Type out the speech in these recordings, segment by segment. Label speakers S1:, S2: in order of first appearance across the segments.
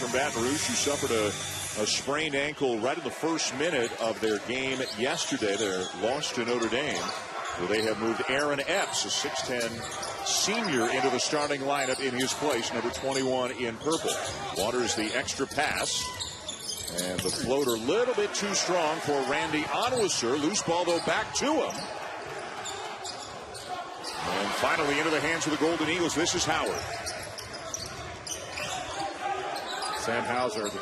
S1: From Baton Rouge, who suffered a sprained ankle right in the first minute of their game yesterday. Their loss to Notre Dame, where they have moved Aaron Epps, a 6'10 senior, into the starting lineup in his place, number 21 in purple. Waters the extra pass, and the floater a little bit too strong for Randy Onwuser. Loose ball, though, back to him. And finally into the hands of the Golden Eagles. This is Howard.
S2: Sam Hauser with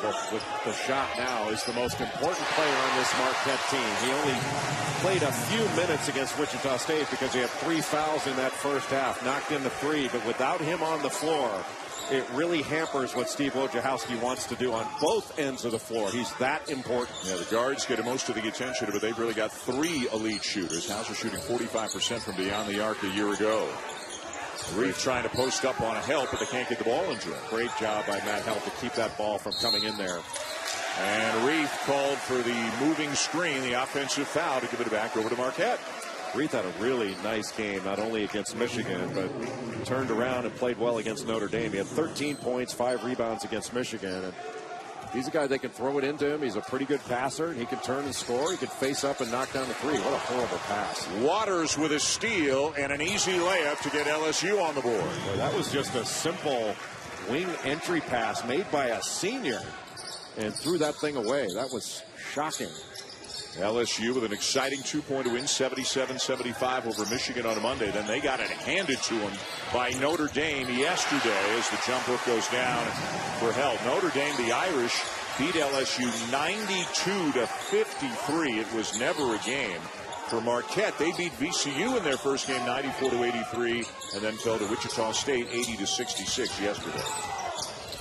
S2: the shot now is the most important player on this Marquette team. He only played a few minutes against Wichita State because he had 3 fouls in that first half, knocked in the 3, but without him on the floor, it really hampers what Steve Wojciechowski wants to do on both ends of the floor. He's that important.
S1: Yeah, the guards get most of the attention, but they've really got 3 elite shooters. Hauser shooting 45% from beyond the arc a year ago. Reef trying to post up on a help, but they can't get the ball into it.
S2: Great job by Matt Help to keep that ball from coming in there.
S1: And Reef called for the moving screen, the offensive foul, to give it back over to Marquette.
S2: Reef had a really nice game, not only against Michigan, but turned around and played well against Notre Dame. He had 13 points, 5 rebounds against Michigan. And he's a guy they can throw it into him. He's a pretty good passer. He can turn and score. He can face up and knock down the 3. What a horrible pass.
S1: Waters with a steal and an easy layup to get LSU on the board.
S2: Boy, that was just a simple wing entry pass made by a senior and threw that thing away. That was shocking.
S1: LSU with an exciting 2-point win, 77-75 over Michigan on a Monday. Then they got it handed to them by Notre Dame yesterday as the jump hook goes down for Help. Notre Dame, the Irish, beat LSU 92-53. It was never a game. For Marquette, they beat VCU in their first game 94-83 and then fell to Wichita State 80-66 yesterday.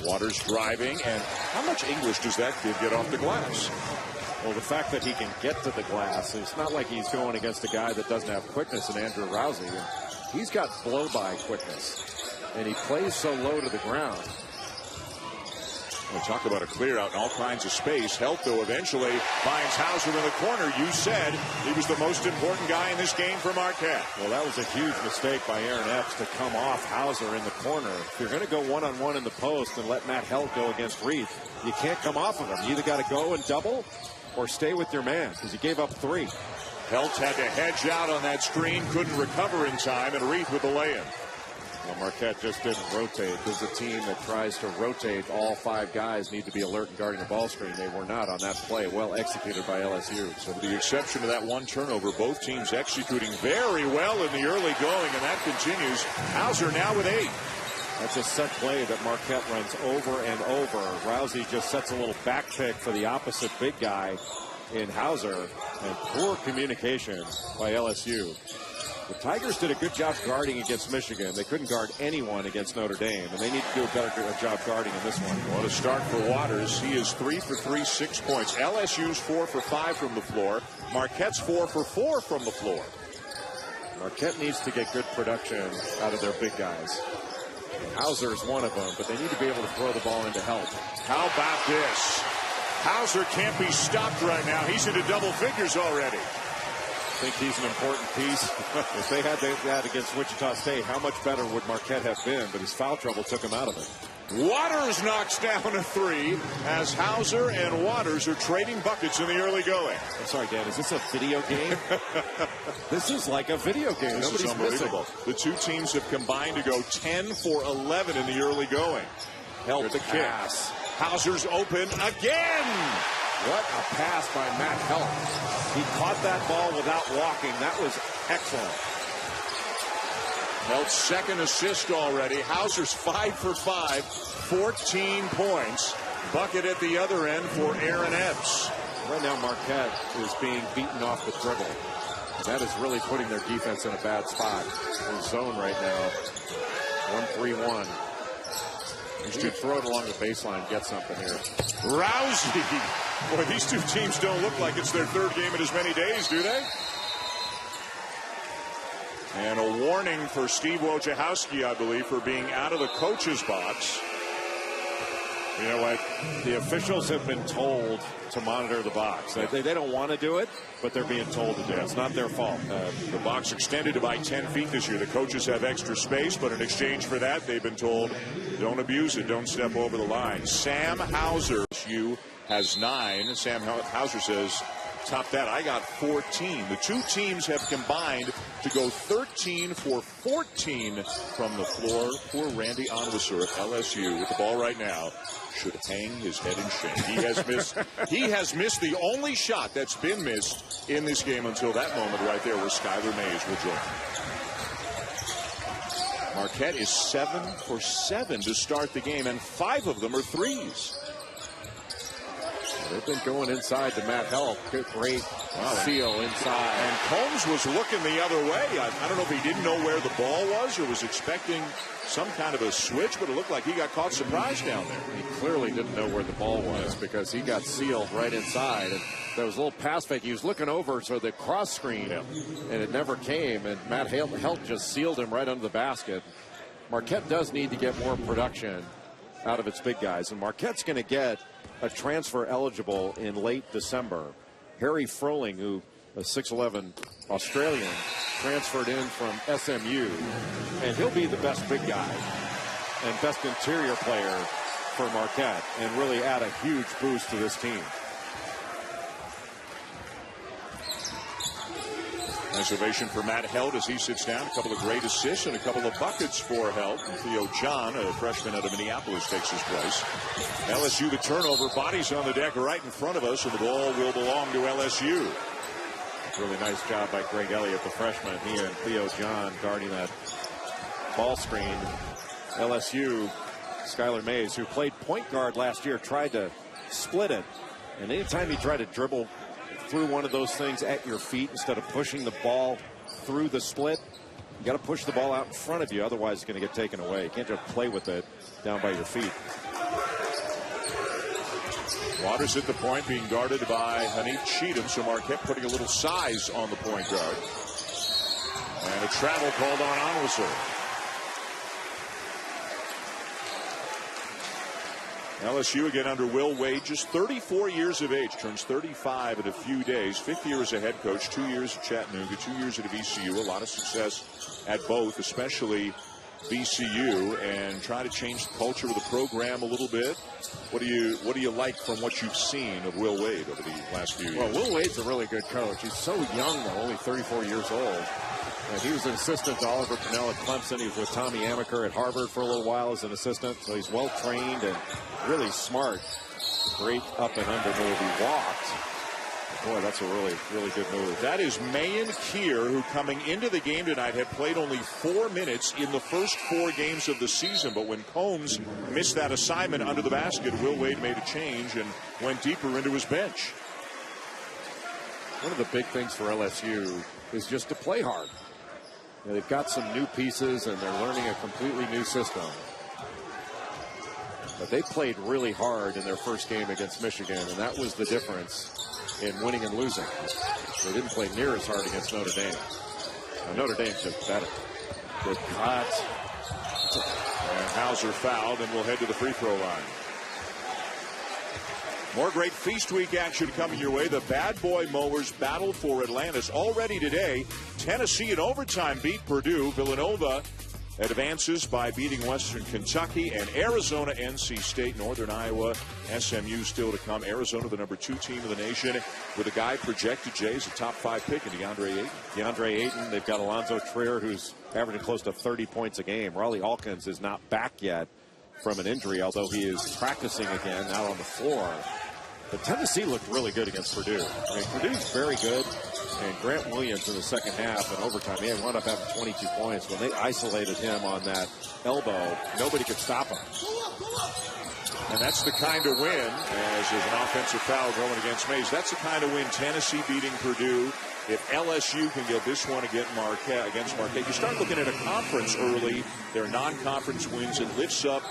S1: Waters driving, and how much English does that kid get off the glass?
S2: Well, the fact that he can get to the glass, it's not like he's going against a guy that doesn't have quickness in Andrew Rousey. He's got blow-by quickness, and he plays so low to the ground.
S1: We'll talk about a clear out in all kinds of space. Help, though, eventually finds Hauser in the corner. You said he was the most important guy in this game for Marquette.
S2: Well, that was a huge mistake by Aaron Epps to come off Hauser in the corner. If you're going to go one-on-one in the post and let Matt Help go against Reith, you can't come off of him. You either got to go and double or stay with your man, because he gave up 3.
S1: Helt had to hedge out on that screen, couldn't recover in time, and Reith with the lay-in.
S2: Well, Marquette just didn't rotate. This is a team that tries to rotate. All 5 guys need to be alert and guarding the ball screen. They were not on that play. Well executed by LSU.
S1: So with the exception of that one turnover, both teams executing very well in the early going, and that continues. Hauser now with 8.
S2: That's a set play that Marquette runs over and over. Rousey just sets a little back pick for the opposite big guy in Hauser, and poor communication by LSU. The Tigers did a good job guarding against Michigan. They couldn't guard anyone against Notre Dame, and they need to do a better job guarding in this one.
S1: What a start for Waters. He is 3 for 3, 6 points. LSU's 4 for 5 from the floor. Marquette's 4 for 4 from the floor.
S2: Marquette needs to get good production out of their big guys. Hauser is one of them, but they need to be able to throw the ball into Help.
S1: How about this? Hauser can't be stopped right now. He's into double figures already.
S2: I think he's an important piece. If they had that against Wichita State, how much better would Marquette have been? But his foul trouble took him out of it.
S1: Waters knocks down a 3 as Hauser and Waters are trading buckets in the early going.
S2: I'm sorry, Dan, is this a video game? This is like a video game.
S1: This is unbelievable. The 2 teams have combined to go 10 for 11 in the early going. Help the kick. Hauser's open again.
S2: What a pass by Matt Help. He caught that ball without walking. That was excellent.
S1: Help's second assist already. Hauser's 5 for 5, 14 points. Bucket at the other end for Aaron Epps.
S2: Right now, Marquette is being beaten off the dribble. That is really putting their defense in a bad spot. In zone right now. 1-3-1. You should throw it along the baseline and get something here.
S1: Rousey. Boy, these 2 teams don't look like it's their 3rd game in as many days, do they? And a warning for Steve Wojciechowski, I believe, for being out of the coach's box.
S2: You know what? The officials have been told to monitor the box. They don't want to do it, but they're being told to do it. It's not their fault.
S1: The box extended to by 10 feet this year. The coaches have extra space, but in exchange for that, they've been told, don't abuse it, don't step over the line. Sam Hauser, LSU has 9. Sam Hauser says, top that, I got 14. The two teams have combined to go 13 for 14 from the floor. Poor Randy Onwuser of LSU with the ball right now should hang his head in shame. He has missed the only shot that's been missed in this game until that moment right there where Skylar Mays will join. Marquette is 7 for 7 to start the game, and 5 of them are threes.
S2: They've been going inside to Matt Help. Good, great seal inside.
S1: And Combs was looking the other way. I don't know if he didn't know where the ball was or was expecting some kind of a switch, but it looked like he got caught surprise down there.
S2: He clearly didn't know where the ball was because he got sealed right inside. And there was a little pass fake. He was looking over so the cross screen, and it never came. And Matt Help just sealed him right under the basket. Marquette does need to get more production out of its big guys. And Marquette's going to get a transfer eligible in late December. Harry Froling, who a 6'11" Australian, transferred in from SMU, and he'll be the best big guy and best interior player for Marquette and really add a huge boost to this team.
S1: Nice ovation for Matt Held as he sits down. A couple of great assists and a couple of buckets for Held. And Theo John, a freshman out of Minneapolis, takes his place. LSU, the turnover. Bodies on the deck right in front of us, and the ball will belong to LSU.
S2: Really nice job by Greg Elliott, the freshman. He and Theo John guarding that ball screen. LSU, Skylar Mays, who played point guard last year, tried to split it. And anytime you try to dribble through one of those things at your feet instead of pushing the ball through the split, you got to push the ball out in front of you, otherwise it's going to get taken away. You can't just play with it down by your feet.
S1: Waters at the point, being guarded by Hanif Cheatham, so Marquette putting a little size on the point guard. And a travel called on Onwuser. LSU again under Will Wade, just 34 years of age, turns 35 in a few days. 5th year as a head coach, 2 years at Chattanooga, 2 years at VCU. A lot of success at both, especially VCU, and try to change the culture of the program a little bit. What do you like from what you've seen of Will Wade over the last few years?
S2: Well, Will Wade's a really good coach. He's so young though, only 34 years old. And he was an assistant to Oliver Purnell at Clemson. He was with Tommy Amaker at Harvard for a little while as an assistant. So he's well trained and really smart. Great up and under move. He walked. Boy, that's a really, really good move.
S1: That is Mayan Keir, who coming into the game tonight had played only 4 minutes in the first 4 games of the season. But when Combs missed that assignment under the basket, Will Wade made a change and went deeper into his bench.
S2: One of the big things for LSU is just to play hard. They've got some new pieces and they're learning a completely new system. But they played really hard in their first game against Michigan, and that was the difference in winning and losing. They didn't play near as hard against Notre Dame. Now, Notre Dame's just better. Good cut.
S1: And Hauser fouled, and we'll head to the free throw line. More great Feast Week action coming your way. The Bad Boy Mowers battle for Atlantis. Already today, Tennessee in overtime beat Purdue. Villanova advances by beating Western Kentucky, and Arizona, NC State, Northern Iowa, SMU still to come. Arizona, the number 2 team of the nation, with a guy projected, Jay, as a top 5 pick in DeAndre Ayton.
S2: DeAndre Ayton, they've got Alonzo Trier, who's averaging close to 30 points a game. Raleigh Hawkins is not back yet from an injury, although he is practicing again out on the floor. But Tennessee looked really good against Purdue. I mean, Purdue's very good, and Grant Williams in the second half and overtime, he wound up having 22 points. When they isolated him on that elbow, nobody could stop him.
S1: And that's the kind of win, as there's an offensive foul going against Mays, that's the kind of win Tennessee beating Purdue. If LSU can get this one against Marquette, you start looking at a conference early, their non-conference wins, it lifts up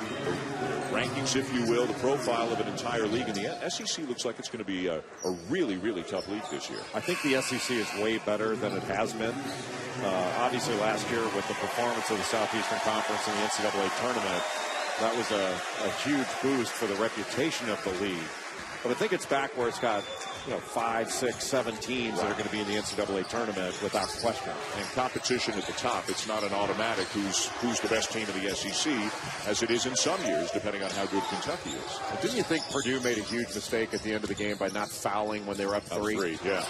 S1: the rankings, if you will, the profile of an entire league. And the SEC looks like it's going to be a really, really tough league this year.
S2: I think the SEC is way better than it has been. Obviously, last year with the performance of the Southeastern Conference in the NCAA tournament, That was a huge boost for the reputation of the league. But I think it's back where it's got, 5, 6, 7 teams that are going to be in the NCAA tournament without question.
S1: And competition at the top. It's not an automatic who's the best team in the SEC, as it is in some years, depending on how good Kentucky is.
S2: And didn't you think Purdue made a huge mistake at the end of the game by not fouling when they were up 3?
S1: Yeah.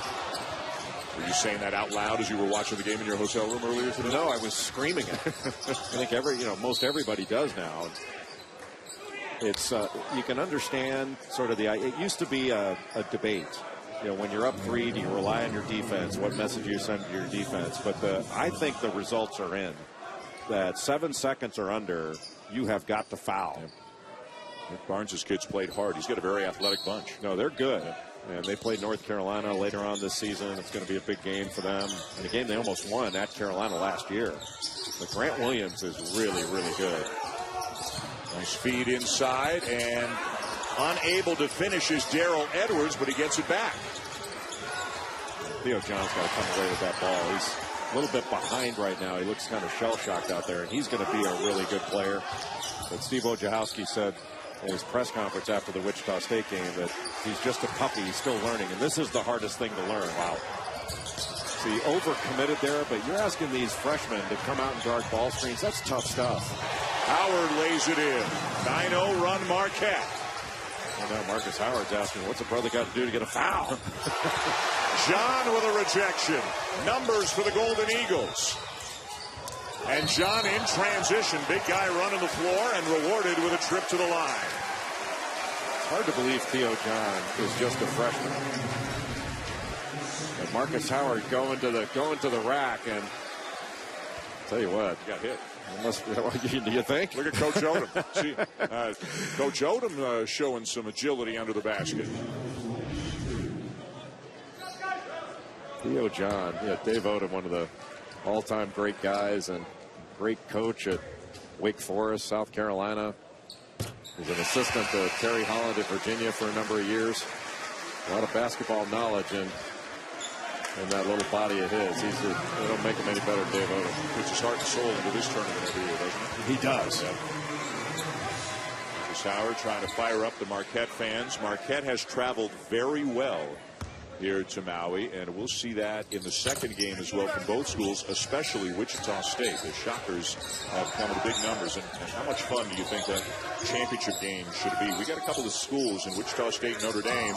S1: Were you saying that out loud as you were watching the game in your hotel room earlier today?
S2: No, I was screaming it. I think most everybody does now. It's you can understand sort of it used to be a debate. When you're up 3, do you rely on your defense? What message do you send to your defense? But I think the results are in. That 7 seconds or under, you have got to foul.
S1: Nick Barnes' kids played hard. He's got a very athletic bunch.
S2: No, they're good. And they played North Carolina later on this season. It's going to be a big game for them. And a game they almost won at Carolina last year. But Grant Williams is really, really good.
S1: Nice feed inside, and unable to finish is Darrell Edwards, but he gets it back.
S2: Theo John's got to come away with that ball. He's a little bit behind right now. He looks kind of shell-shocked out there, and he's going to be a really good player. But Steve Wojciechowski said in his press conference after the Wichita State game that he's just a puppy. He's still learning, and this is the hardest thing to learn. Wow. So he overcommitted there, but you're asking these freshmen to come out and guard ball screens. That's tough stuff.
S1: Howard lays it in. 9-0 run Marquette.
S2: And now Marcus Howard's asking, what's a brother got to do to get a foul?
S1: John with a rejection. Numbers for the Golden Eagles. And John in transition. Big guy running the floor and rewarded with a trip to the line.
S2: It's hard to believe Theo John is just a freshman. And Marcus Howard going to the rack, and tell you what,
S1: got hit.
S2: Do you think?
S1: Look at Coach Odom. See, Coach Odom showing some agility under the basket.
S2: Theo John, Dave Odom, one of the all-time great guys and great coach at Wake Forest, South Carolina. He's an assistant to Terry Holland at Virginia for a number of years. A lot of basketball knowledge in that little body of his. They don't make him any better than Dave Odom.
S1: Puts his heart and soul into this tournament every year, doesn't he?
S2: He does.
S1: Yeah. Marcus Howard trying to fire up the Marquette fans. Marquette has traveled very well here to Maui, and we'll see that in the second game as well from both schools, especially Wichita State. The Shockers have come with big numbers, and how much fun do you think that championship game should be? We got a couple of schools in Wichita State and Notre Dame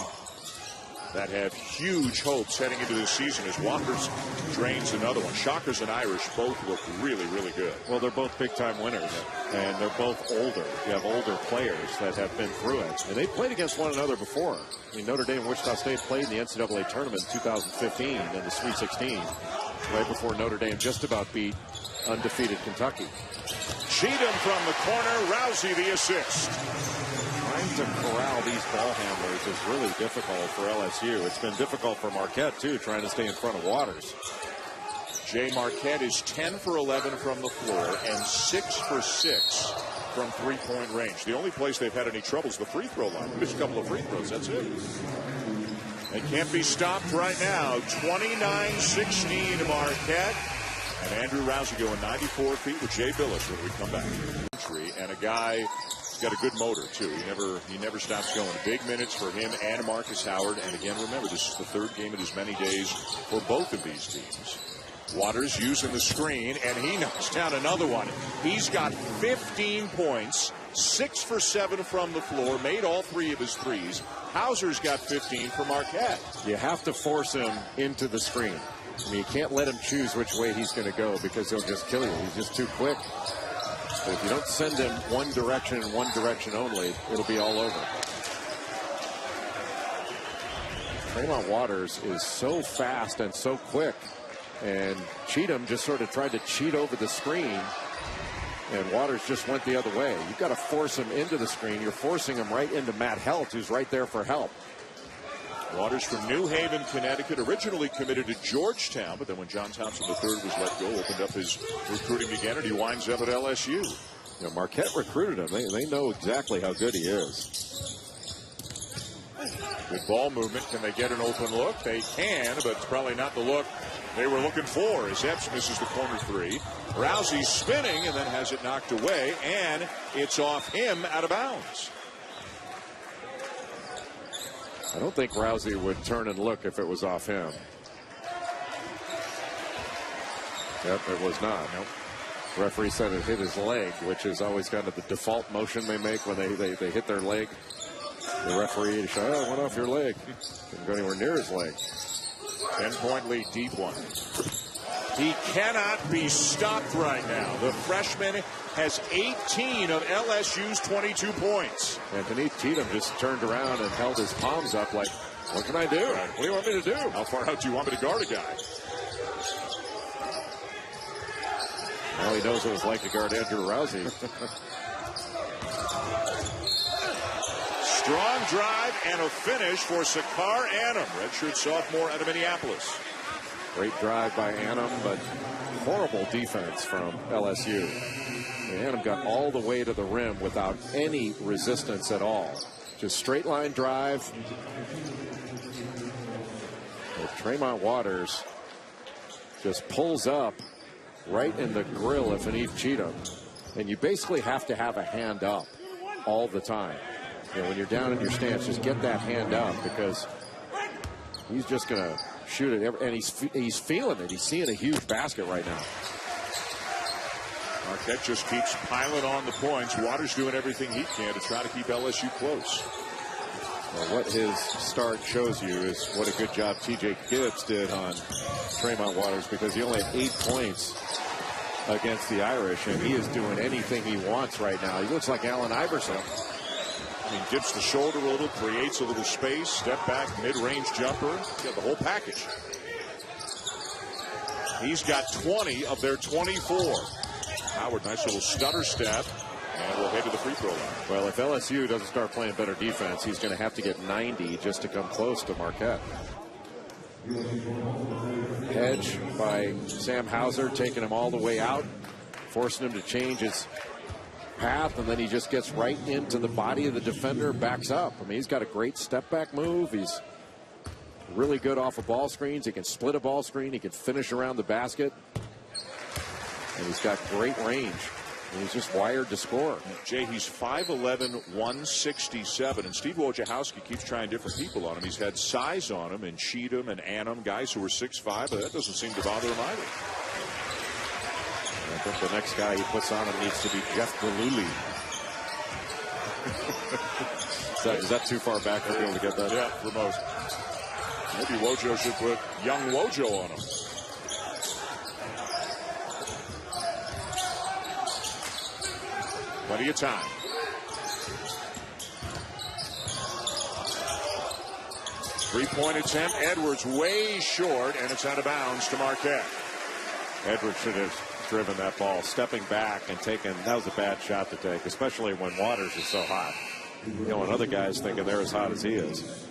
S1: that have huge hopes heading into this season as Waters drains another one. Shockers and Irish both look really, really good.
S2: Well, they're both big-time winners, and they're both older. You have older players that have been through it, and they played against one another before. I mean, Notre Dame and Wichita State played in the NCAA tournament in 2015 in the Sweet 16, right before Notre Dame just about beat undefeated Kentucky.
S1: Cheatham from the corner, Rousey the assist.
S2: Trying to corral these ball handlers is really difficult for LSU. It's been difficult for Marquette, too, trying to stay in front of Waters.
S1: Jay Marquette is 10 for 11 from the floor and 6 for 6 from three-point range. The only place they've had any trouble is the free throw line. Just a couple of free throws, that's it. They can't be stopped right now. 29-16 Marquette. And Andrew Rousey going 94 feet with Jay Billis when we come back. And a guy got a good motor too. He never stops going. Big minutes for him and Marcus Howard. And again, remember, this is the third game in as many days for both of these teams. Waters using the screen, and he knocks down another one. He's got 15 points, 6 for 7 from the floor, made all 3 of his threes. Hauser's got 15 for Marquette.
S2: You have to force him into the screen. I mean, you can't let him choose which way he's going to go because he'll just kill you. He's just too quick. But if you don't send him one direction and one direction only, it'll be all over. Tremont Waters is so fast and so quick. And Cheatham just sort of tried to cheat over the screen. And Waters just went the other way. You've got to force him into the screen. You're forcing him right into Matt Helt, who's right there for help.
S1: Waters from New Haven, Connecticut, originally committed to Georgetown, but then when John Thompson III was let go, opened up his recruiting again, and he winds up at LSU.
S2: You know, Marquette recruited him. They know exactly how good he is.
S1: Good ball movement. Can they get an open look? They can, but it's probably not the look they were looking for as Epps misses the corner three. Rousey spinning and then has it knocked away, and it's off him out of bounds.
S2: I don't think Rousey would turn and look if it was off him. Yep, it was not. Nope. Referee said it hit his leg, which is always kind of the default motion they make when they hit their leg. The referee said, "Oh, it went off your leg." Didn't go anywhere near his leg.
S1: 10-point lead, deep one. He cannot be stopped right now. The freshman has 18 of LSU's 22 points.
S2: Anthony Cheatham just turned around and held his palms up like, "What can I do? What do you want me to do?
S1: How far out do you want me to guard a guy?"
S2: Well, he knows what it was like to guard Andrew Rousey.
S1: Strong drive and a finish for Sakar Annam, redshirt sophomore out of Minneapolis.
S2: Great drive by Annam, but horrible defense from LSU. And Annam got all the way to the rim without any resistance at all. Just straight line drive. But Tremont Waters just pulls up right in the grill of Anif Cheatham. And you basically have to have a hand up all the time. You know, when you're down in your stance, just get that hand up, because he's just going to shoot it. And he's feeling it. He's seeing a huge basket right now.
S1: Marquette just keeps piling on the points. Waters doing everything he can to try to keep LSU close.
S2: Well, what his start shows you is what a good job TJ Gibbs did on Tremont Waters, because he only had 8 points against the Irish, and he is doing anything he wants right now. He looks like Allen Iverson.
S1: I mean, dips the shoulder a little, creates a little space, step back, mid-range jumper. Got the whole package. He's got 20 of their 24. Howard, nice little stutter step, and we'll head to the free throw line.
S2: Well, if LSU doesn't start playing better defense, he's going to have to get 90 just to come close to Marquette. Hedge by Sam Hauser, taking him all the way out, forcing him to change his path, and then he just gets right into the body of the defender, backs up. I mean, he's got a great step back move. He's really good off of ball screens. He can split a ball screen. He can finish around the basket. And he's got great range. And he's just wired to score.
S1: Jay, he's 5'11", 167, and Steve Wojciechowski keeps trying different people on him. He's had size on him, and Cheatham and Annam, guys who are 6'5", but that doesn't seem to bother him either.
S2: I think the next guy he puts on him needs to be Jeff Galooly. Is that too far back for people to get that?
S1: Yeah, for most. Maybe Wojo should put young Wojo on him. Plenty of time. Three-point attempt. Edwards way short, and it's out of bounds to Marquette.
S2: Edwards should have driven that ball, stepping back and taking. That was a bad shot to take, especially when Waters is so hot. You know, and other guys thinking they're as hot as he is.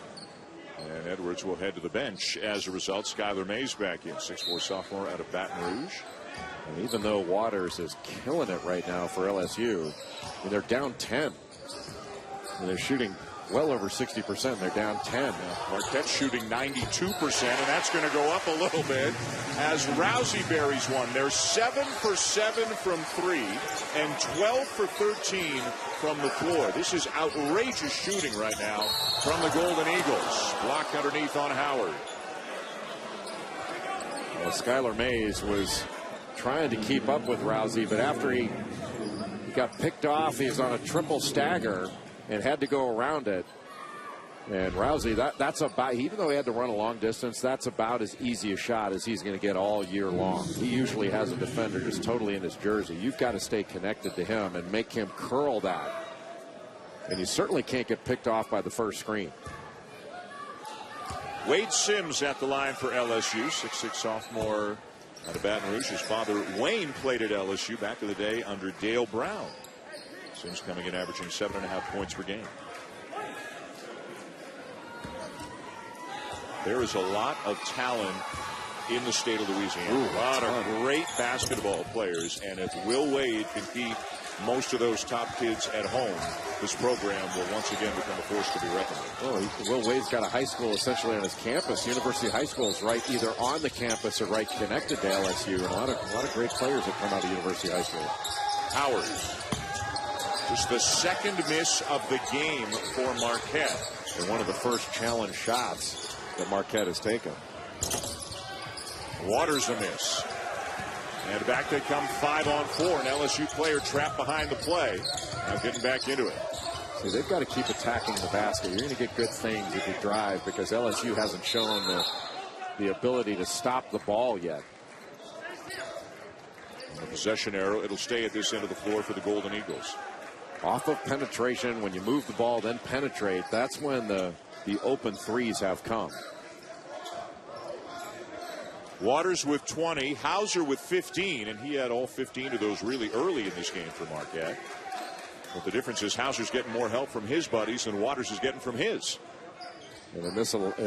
S1: And Edwards will head to the bench as a result. Skylar Mays back in, 6'4" sophomore out of Baton Rouge.
S2: And even though Waters is killing it right now for LSU, I mean, they're down 10. And they're shooting well over 60%. They're down 10.
S1: Marquette shooting 92%, and that's going to go up a little bit as Rousey buries one. They're 7 for 7 from 3 and 12 for 13 from the floor. This is outrageous shooting right now from the Golden Eagles. Block underneath on Howard.
S2: Well, Skylar Mays was trying to keep up with Rousey, but after he got picked off, he was on a triple stagger and had to go around it. And Rousey, that's about, even though he had to run a long distance, that's about as easy a shot as he's going to get all year long. He usually has a defender just totally in his jersey. You've got to stay connected to him and make him curl that. And you certainly can't get picked off by the first screen.
S1: Wade Sims at the line for LSU, 6'6" sophomore out of Baton Rouge. His father, Wayne, played at LSU back in the day under Dale Brown. Sims coming in averaging 7.5 points per game. There is a lot of talent in the state of Louisiana. A lot of great basketball players. And if Will Wade can keep most of those top kids at home, this program will once again become a force to be reckoned with.
S2: Will Wade's got a high school essentially on his campus. University High School is right either on the campus or right connected to LSU. And a lot of great players that come out of University High School.
S1: Howard, just the second miss of the game for Marquette.
S2: And one of the first challenge shots that Marquette has taken.
S1: Waters a miss. And back they come 5-on-4. An LSU player trapped behind the play. Now getting back into it.
S2: See, they've got to keep attacking the basket. You're going to get good things if you drive because LSU hasn't shown the ability to stop the ball yet.
S1: The possession arrow, it'll stay at this end of the floor for the Golden Eagles.
S2: Off of penetration, when you move the ball, then penetrate, that's when the open threes have come.
S1: Waters with 20, Hauser with 15, and he had all 15 of those really early in this game for Marquette. But the difference is Hauser's getting more help from his buddies than Waters is getting from his.
S2: And in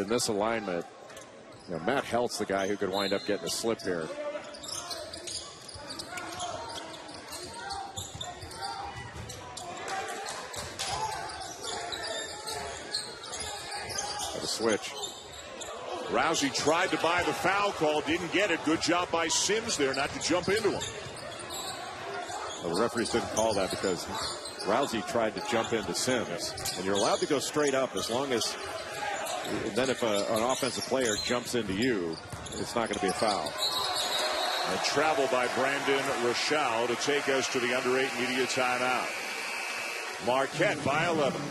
S2: this alignment, Matt Helt's the guy who could wind up getting a slip here. Switch.
S1: Rousey tried to buy the foul call, didn't get it. Good job by Sims there not to jump into him.
S2: Well, the referees didn't call that because Rousey tried to jump into Sims. And you're allowed to go straight up as long as, and then if an offensive player jumps into you, it's not going to be a foul.
S1: A travel by Brandon Rochelle to take us to the under 8 media timeout. Marquette by 11.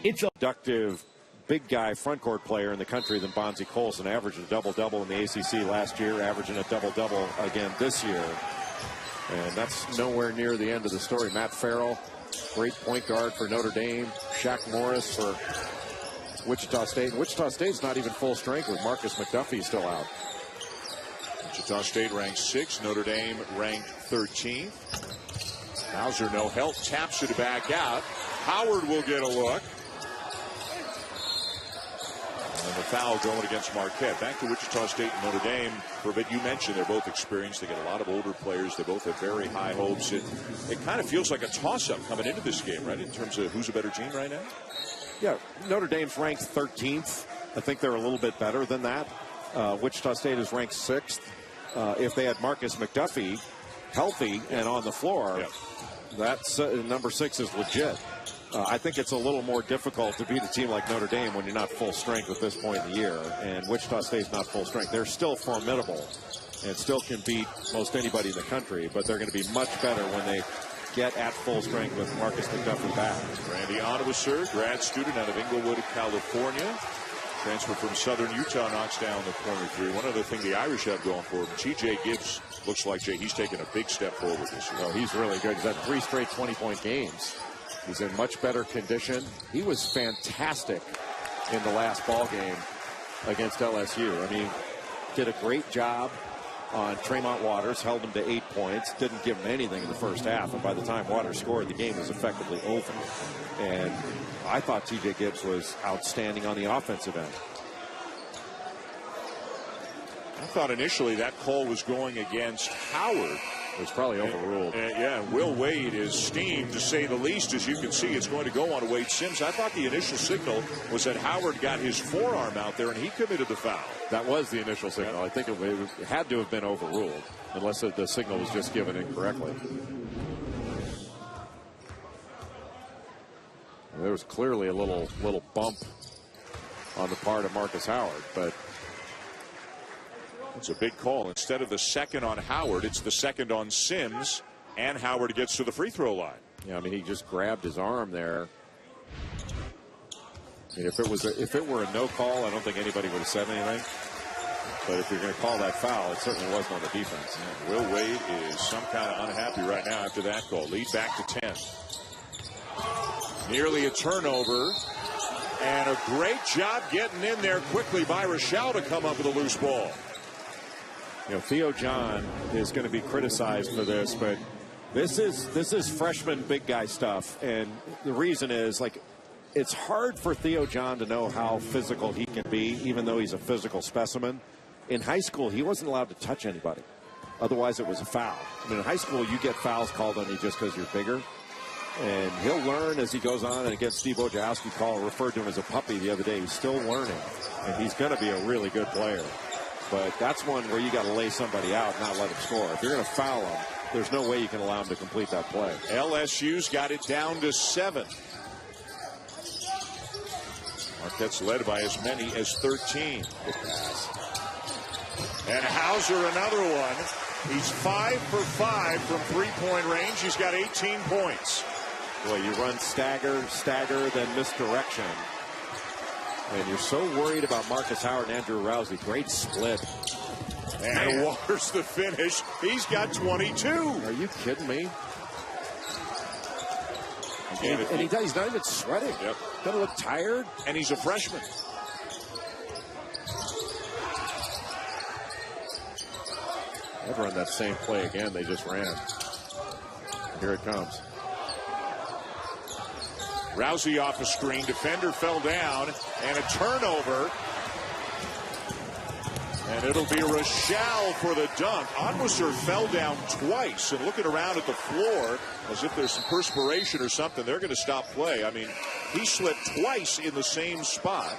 S2: It's a productive, big guy front court player in the country than Bonzie Colson. Averaged a double-double in the ACC last year, averaging a double-double again this year. And that's nowhere near the end of the story. Matt Farrell, great point guard for Notre Dame. Shaq Morris for Wichita State. And Wichita State's not even full strength with Marcus McDuffie still out.
S1: Wichita State ranked 6th. Notre Dame ranked 13th. Hauser no help. Taps it back out. Howard will get a look. And the foul going against Marquette. Back to Wichita State and Notre Dame. For a bit, you mentioned they're both experienced. They get a lot of older players. They both have very high hopes. It kind of feels like a toss-up coming into this game, right, in terms of who's a better team right now?
S2: Yeah, Notre Dame's ranked 13th. I think they're a little bit better than that. Wichita State is ranked 6th. If they had Marcus McDuffie healthy and on the floor, that's number 6 is legit. I think it's a little more difficult to beat a team like Notre Dame when you're not full strength at this point in the year. And Wichita State's not full strength. They're still formidable and still can beat most anybody in the country, but they're going to be much better when they get at full strength with Marcus McDuffie back.
S1: Randy Onwuasor, grad student out of Inglewood, California. Transfer from Southern Utah, knocks down the corner three. One other thing the Irish have going for him, TJ Gibbs looks like, Jay, he's taken a big step forward this year.
S2: Oh, he's really good. He's had 3 straight 20-point games. He's in much better condition. He was fantastic in the last ball game against LSU. I mean, did a great job on Tremont Waters, held him to 8 points, didn't give him anything in the first half, and by the time Waters scored, the game was effectively over. And I thought TJ Gibbs was outstanding on the offensive end.
S1: I thought initially that call was going against Howard.
S2: It was probably overruled.
S1: Yeah, Will Wade is steamed, to say the least. As you can see, it's going to go on Wade Sims. I thought the initial signal was that Howard got his forearm out there and he committed the foul.
S2: That was the initial signal. I think it had to have been overruled, unless the signal was just given incorrectly. There was clearly a little bump on the part of Marcus Howard, but
S1: it's a big call. Instead of the second on Howard, it's the second on Sims, and Howard gets to the free throw line.
S2: Yeah, I mean, he just grabbed his arm there. I mean, if it were a no call, I don't think anybody would have said anything. But if you're going to call that foul, it certainly wasn't on the defense.
S1: Yeah, Will Wade is some kind of unhappy right now after that call. Lead back to 10. Nearly a turnover. And a great job getting in there quickly by Rochelle to come up with a loose ball.
S2: You know, Theo John is going to be criticized for this, but this is freshman big guy stuff. And the reason is, like, it's hard for Theo John to know how physical he can be, even though he's a physical specimen. In high school, he wasn't allowed to touch anybody. Otherwise, it was a foul. I mean, in high school, you get fouls called on you just because you're bigger. And he'll learn as he goes on. And again, Steve Wojciechowski referred to him as a puppy the other day. He's still learning. And he's going to be a really good player. But that's one where you got to lay somebody out and not let him score. If you're going to foul him, there's no way you can allow him to complete that play.
S1: LSU's got it down to 7. Marquette's led by as many as 13.
S2: Good pass.
S1: And Hauser another one. He's 5 for 5 from three-point range. He's got 18 points.
S2: Boy, you run stagger, then misdirection. And you're so worried about Marcus Howard and Andrew Rousey. Great split.
S1: And Waters the finish. He's got 22.
S2: Are you kidding me? And he's not even sweating.
S1: Yep.
S2: Doesn't look tired.
S1: And he's a freshman.
S2: They've run that same play again. They just ran. Here it comes.
S1: Rousey off a screen. Defender fell down. And a turnover. And it'll be Rochelle for the dunk. Onwuser fell down twice. And looking around at the floor as if there's some perspiration or something, they're going to stop play. I mean, he slipped twice in the same spot.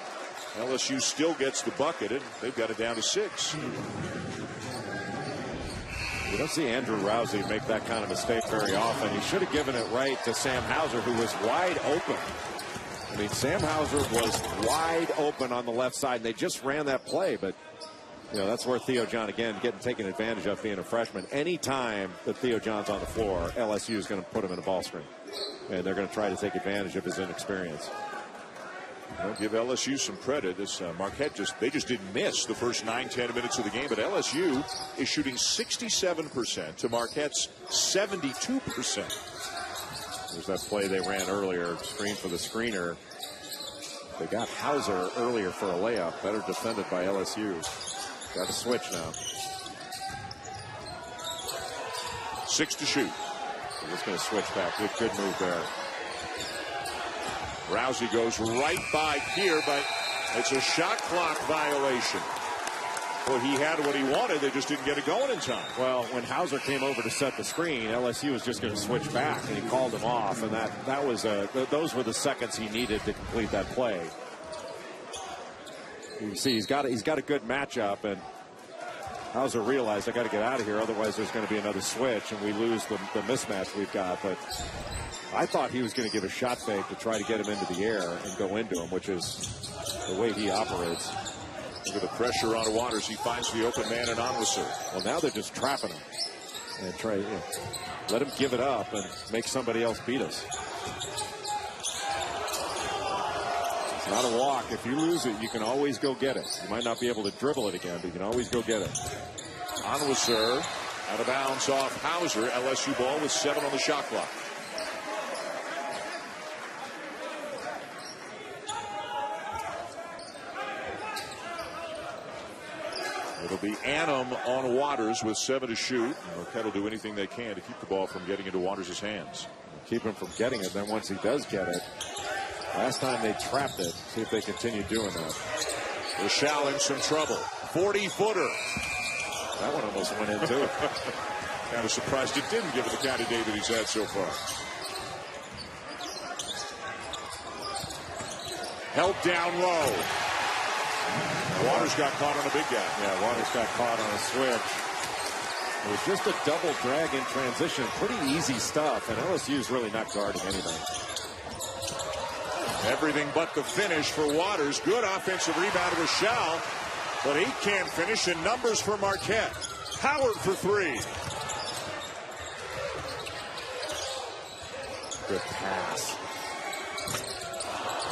S1: LSU still gets the bucket, and they've got it down to 6.
S2: You don't see Andrew Rousey make that kind of mistake very often. He should have given it right to Sam Hauser, who was wide open. I mean, Sam Hauser was wide open on the left side, and they just ran that play. But, you know, that's where Theo John, again, taken advantage of being a freshman. Any time that Theo John's on the floor, LSU is going to put him in a ball screen. And they're going to try to take advantage of his inexperience.
S1: I'll give LSU some credit. This Marquette they just didn't miss the first 9-10 minutes of the game, but LSU is shooting 67% to Marquette's 72%.
S2: There's that play they ran earlier, screen for the screener. They got Hauser earlier for a layup, better defended by LSU. Got to switch now.
S1: 6 to shoot.
S2: They're just going to switch back. Good move there.
S1: Rousey goes right by here, but it's a shot clock violation. Well, he had what he wanted. They just didn't get it going in time.
S2: Well, when Hauser came over to set the screen, LSU was just going to switch back, and he called him off. And that was those were the seconds he needed to complete that play. You can see he's got a good matchup, and Hauser realized I got to get out of here, otherwise there's going to be another switch, and we lose the mismatch we've got. But I thought he was going to give a shot fake to try to get him into the air and go into him, which is the way he operates.
S1: Look at the pressure on Waters. He finds the open man in Onwuser.
S2: Well, now they're just trapping him. And try, let him give it up and make somebody else beat us. It's not a walk. If you lose it, you can always go get it. You might not be able to dribble it again, but you can always go get it.
S1: Onwuser out of bounds off Hauser. LSU ball with 7 on the shot clock. It'll be Annam on Waters with 7 to shoot. Marquette will do anything they can to keep the ball from getting into Waters' hands.
S2: Keep him from getting it. Then once he does get it, last time they trapped it. See if they continue doing that.
S1: Rochelle in some trouble. 40-footer.
S2: That one almost went in too.
S1: Kind of surprised it didn't, given the kind of day that he's had so far. Held down low. Waters got caught on a big guy.
S2: Yeah, Waters got caught on a switch. It was just a double drag in transition. Pretty easy stuff, and LSU's really not guarding anything.
S1: Everything but the finish for Waters. Good offensive rebound to Rochelle, but he can't finish in numbers for Marquette. Howard for 3.
S2: Good pass.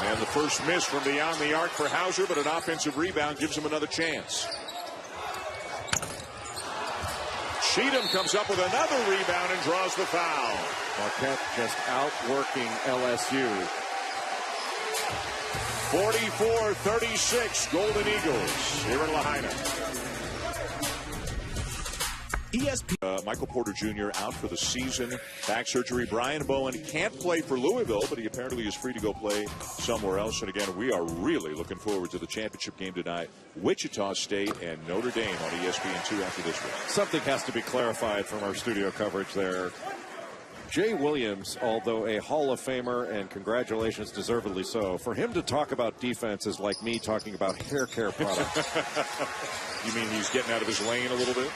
S1: And the first miss from beyond the arc for Hauser, but an offensive rebound gives him another chance. Cheatham comes up with another rebound and draws the foul.
S2: Marquette just outworking LSU.
S1: 44-36, Golden Eagles here in Lahaina.
S3: ESPN.
S1: Michael Porter Jr. out for the season. Back surgery. Brian Bowen can't play for Louisville, but he apparently is free to go play somewhere else. And again, we are really looking forward to the championship game tonight. Wichita State and Notre Dame on ESPN2 after this one.
S2: Something has to be clarified from our studio coverage there. Jay Williams, although a Hall of Famer, and congratulations, deservedly so, for him to talk about defense is like me talking about hair care products.
S1: You mean he's getting out of his lane a little bit?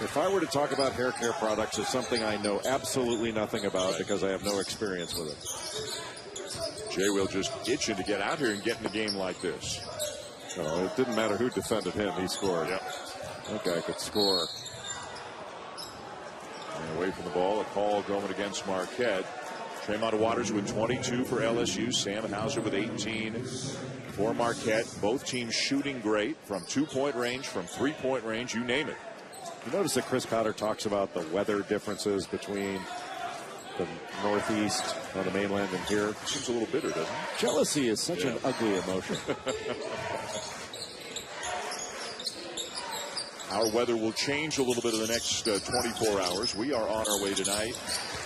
S2: If I were to talk about hair care products, it's something I know absolutely nothing about because I have no experience with it.
S1: Jay will just itching to get out here and get in a game like this.
S2: No, it didn't matter who defended him, he scored.
S1: Yep.
S2: That guy could score.
S1: And away from the ball, a call going against Marquette. Tremont Waters with 22 for LSU. Sam Hauser with 18 for Marquette. Both teams shooting great from 2-point range, from 3-point range, you name it.
S2: You notice that Chris Cotter talks about the weather differences between the Northeast on the mainland and here.
S1: Seems a little bitter, doesn't it?
S2: Jealousy is such an ugly emotion.
S1: Our weather will change a little bit in the next 24 hours. We are on our way tonight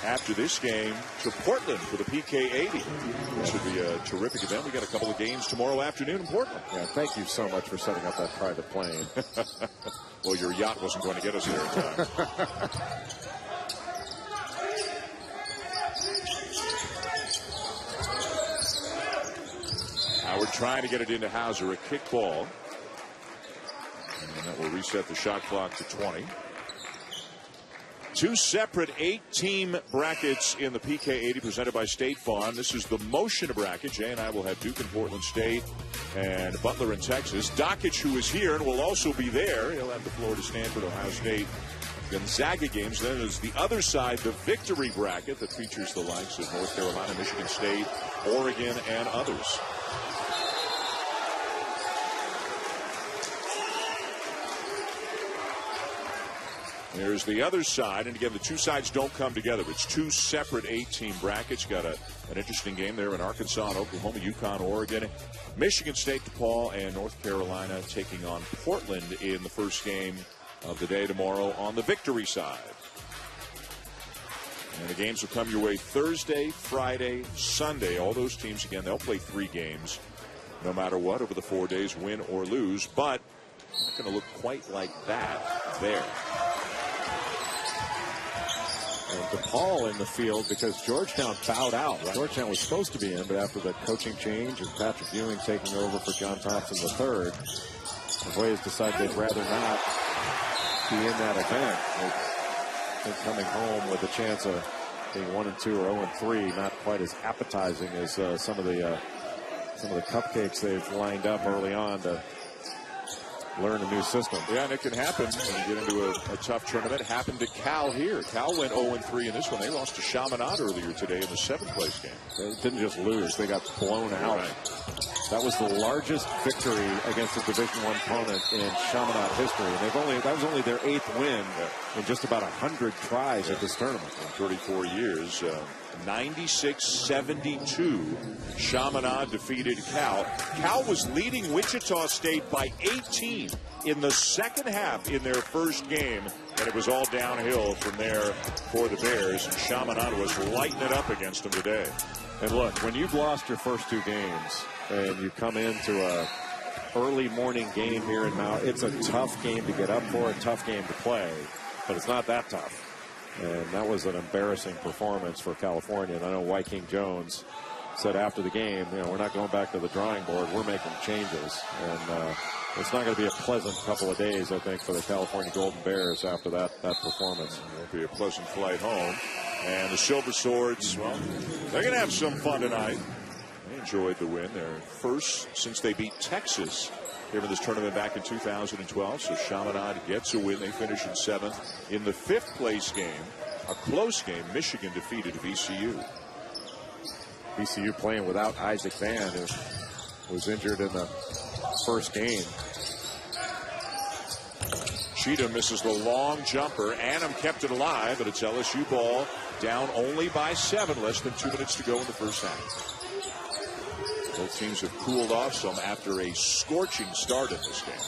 S1: after this game to Portland for the PK80. This should be a terrific event. We got a couple of games tomorrow afternoon in Portland.
S2: Yeah, thank you so much for setting up that private plane.
S1: Well, your yacht wasn't going to get us there in time. Howard trying to get it into Hauser, a kick ball. And that will reset the shot clock to 20. Two separate 8-team brackets in the PK80 presented by State Farm. This is the motion bracket. Jay and I will have Duke and Portland State and Butler in Texas. Dockich, who is here and will also be there. He'll have the Florida Stanford, Ohio State, Gonzaga games. Then there's the other side, the victory bracket that features the likes of North Carolina, Michigan State, Oregon, and others. There's the other side, and again, the two sides don't come together. It's two separate 8-team brackets. Got an interesting game there in Arkansas and Oklahoma, UConn, Oregon, Michigan State, DePaul, and North Carolina taking on Portland in the first game of the day tomorrow on the victory side. And the games will come your way Thursday, Friday, Sunday. All those teams, again, they'll play 3 games no matter what over the 4 days, win or lose, but not going to look quite like that there.
S2: And DePaul in the field because Georgetown bowed out. Right. Georgetown was supposed to be in, but after the coaching change and Patrick Ewing taking over for John Thompson III, the Boys decided they'd rather not be in that event. They're coming home with a chance of being 1-2 or 0-3, not quite as appetizing as some of the cupcakes they've lined up early on to learn a new system.
S1: Yeah, and it can happen when you get into a tough tournament. It happened to Cal here. Cal went 0-3 in this one. They lost to Chaminade earlier today in the 7th-place game.
S2: They didn't just lose. They got blown out.
S1: Right.
S2: That was the largest victory against a Division I opponent in Chaminade history. And that was only their 8th win in just about 100 tries at this tournament.
S1: In 34 years, 96-72, Chaminade defeated Cal. Cal was leading Wichita State by 18 in the second half in their first game, and it was all downhill from there for the Bears. And Chaminade was lighting it up against them today.
S2: And look, when you've lost your first 2 games and you come into a early morning game here in Mount, it's a tough game to get up for, a tough game to play, but it's not that tough. And that was an embarrassing performance for California. And I know Wyking Jones said after the game, we're not going back to the drawing board. We're making changes. And it's not going to be a pleasant couple of days, I think, for the California Golden Bears after that performance.
S1: It won't be a pleasant flight home. And the Silver Swords, well, they're going to have some fun tonight. They enjoyed the win. Their first since they beat Texas here in this tournament back in 2012. So Chaminade gets a win. They finish in 7th. In the 5th-place game, a close game, Michigan defeated VCU.
S2: VCU playing without Isaac Van, who was injured in the first game.
S1: Cheatham misses the long jumper. Annam kept it alive, but it's LSU ball, down only by 7, less than 2 minutes to go in the first half. Both teams have cooled off some after a scorching start in this game.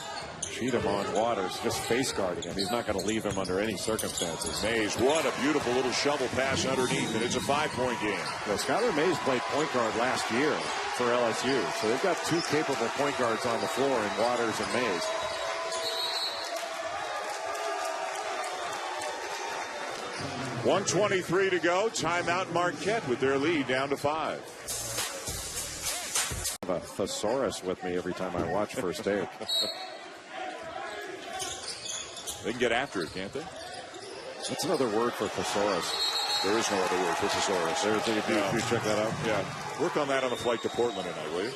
S2: cheat him on Waters, just face guarding him. He's not going to leave him under any circumstances.
S1: Mays, what a beautiful little shovel pass underneath, and it's a 5-point game.
S2: Well, Skylar Mays played point guard last year for LSU, so they've got two capable point guards on the floor in Waters and Mays.
S1: .123 to go. Timeout Marquette with their lead down to 5.
S2: I have a thesaurus with me every time I watch First Take.
S1: They can get after it, can't they?
S2: What's another word for thesaurus?
S1: There is no other word for thesaurus.
S2: You check that out?
S1: Yeah. Work on that on the flight to Portland tonight, will you?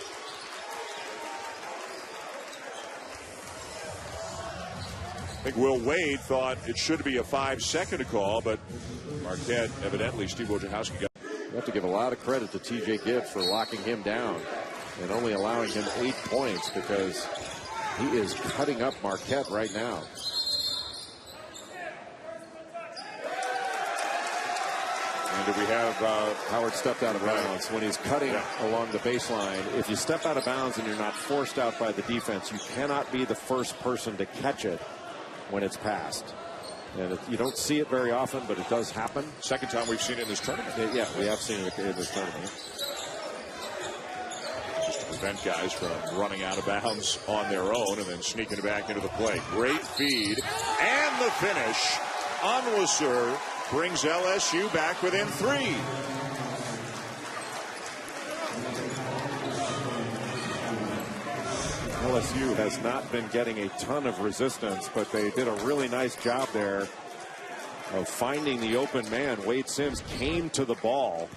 S1: I think Will Wade thought it should be a 5-second call, but Marquette, evidently, Steve Wojciechowski got.
S2: You have to give a lot of credit to T.J. Gibbs for locking him down and only allowing him 8 points, because he is cutting up Marquette right now.
S1: And do we have
S2: Howard stepped out of bounds when he's cutting along the baseline. If you step out of bounds and you're not forced out by the defense, you cannot be the first person to catch it when it's passed. And you don't see it very often, but it does happen.
S1: Second time we've seen it in this tournament.
S2: Yeah, we have seen it in this tournament.
S1: Just to prevent guys from running out of bounds on their own and then sneaking back into the play. Great feed. And the finish. Onwuasor brings LSU back within 3.
S2: LSU has not been getting a ton of resistance, but they did a really nice job there of finding the open man. Wade Sims came to the ball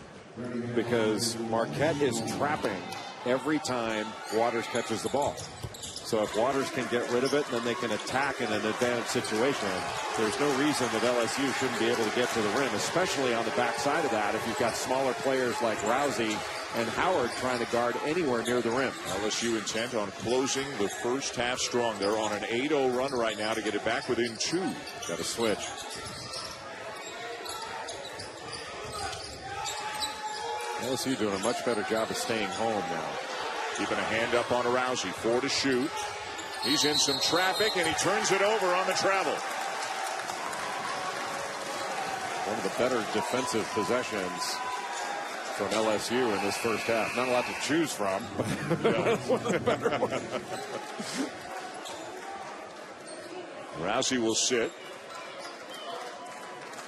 S2: because Marquette is trapping every time Waters catches the ball. So if Waters can get rid of it, then they can attack in an advanced situation. There's no reason that LSU shouldn't be able to get to the rim, especially on the backside of that if you've got smaller players like Rousey and Howard trying to guard anywhere near the rim.
S1: LSU intent on closing the first half strong. They're on an 8-0 run right now to get it back within 2.
S2: Got to switch. LSU doing a much better job of staying home now.
S1: Keeping a hand up on Rousey. 4 to shoot. He's in some traffic, and he turns it over on the travel.
S2: One of the better defensive possessions from LSU in this first half. Not a lot to choose from. One of the better ones.
S1: Rousey will sit.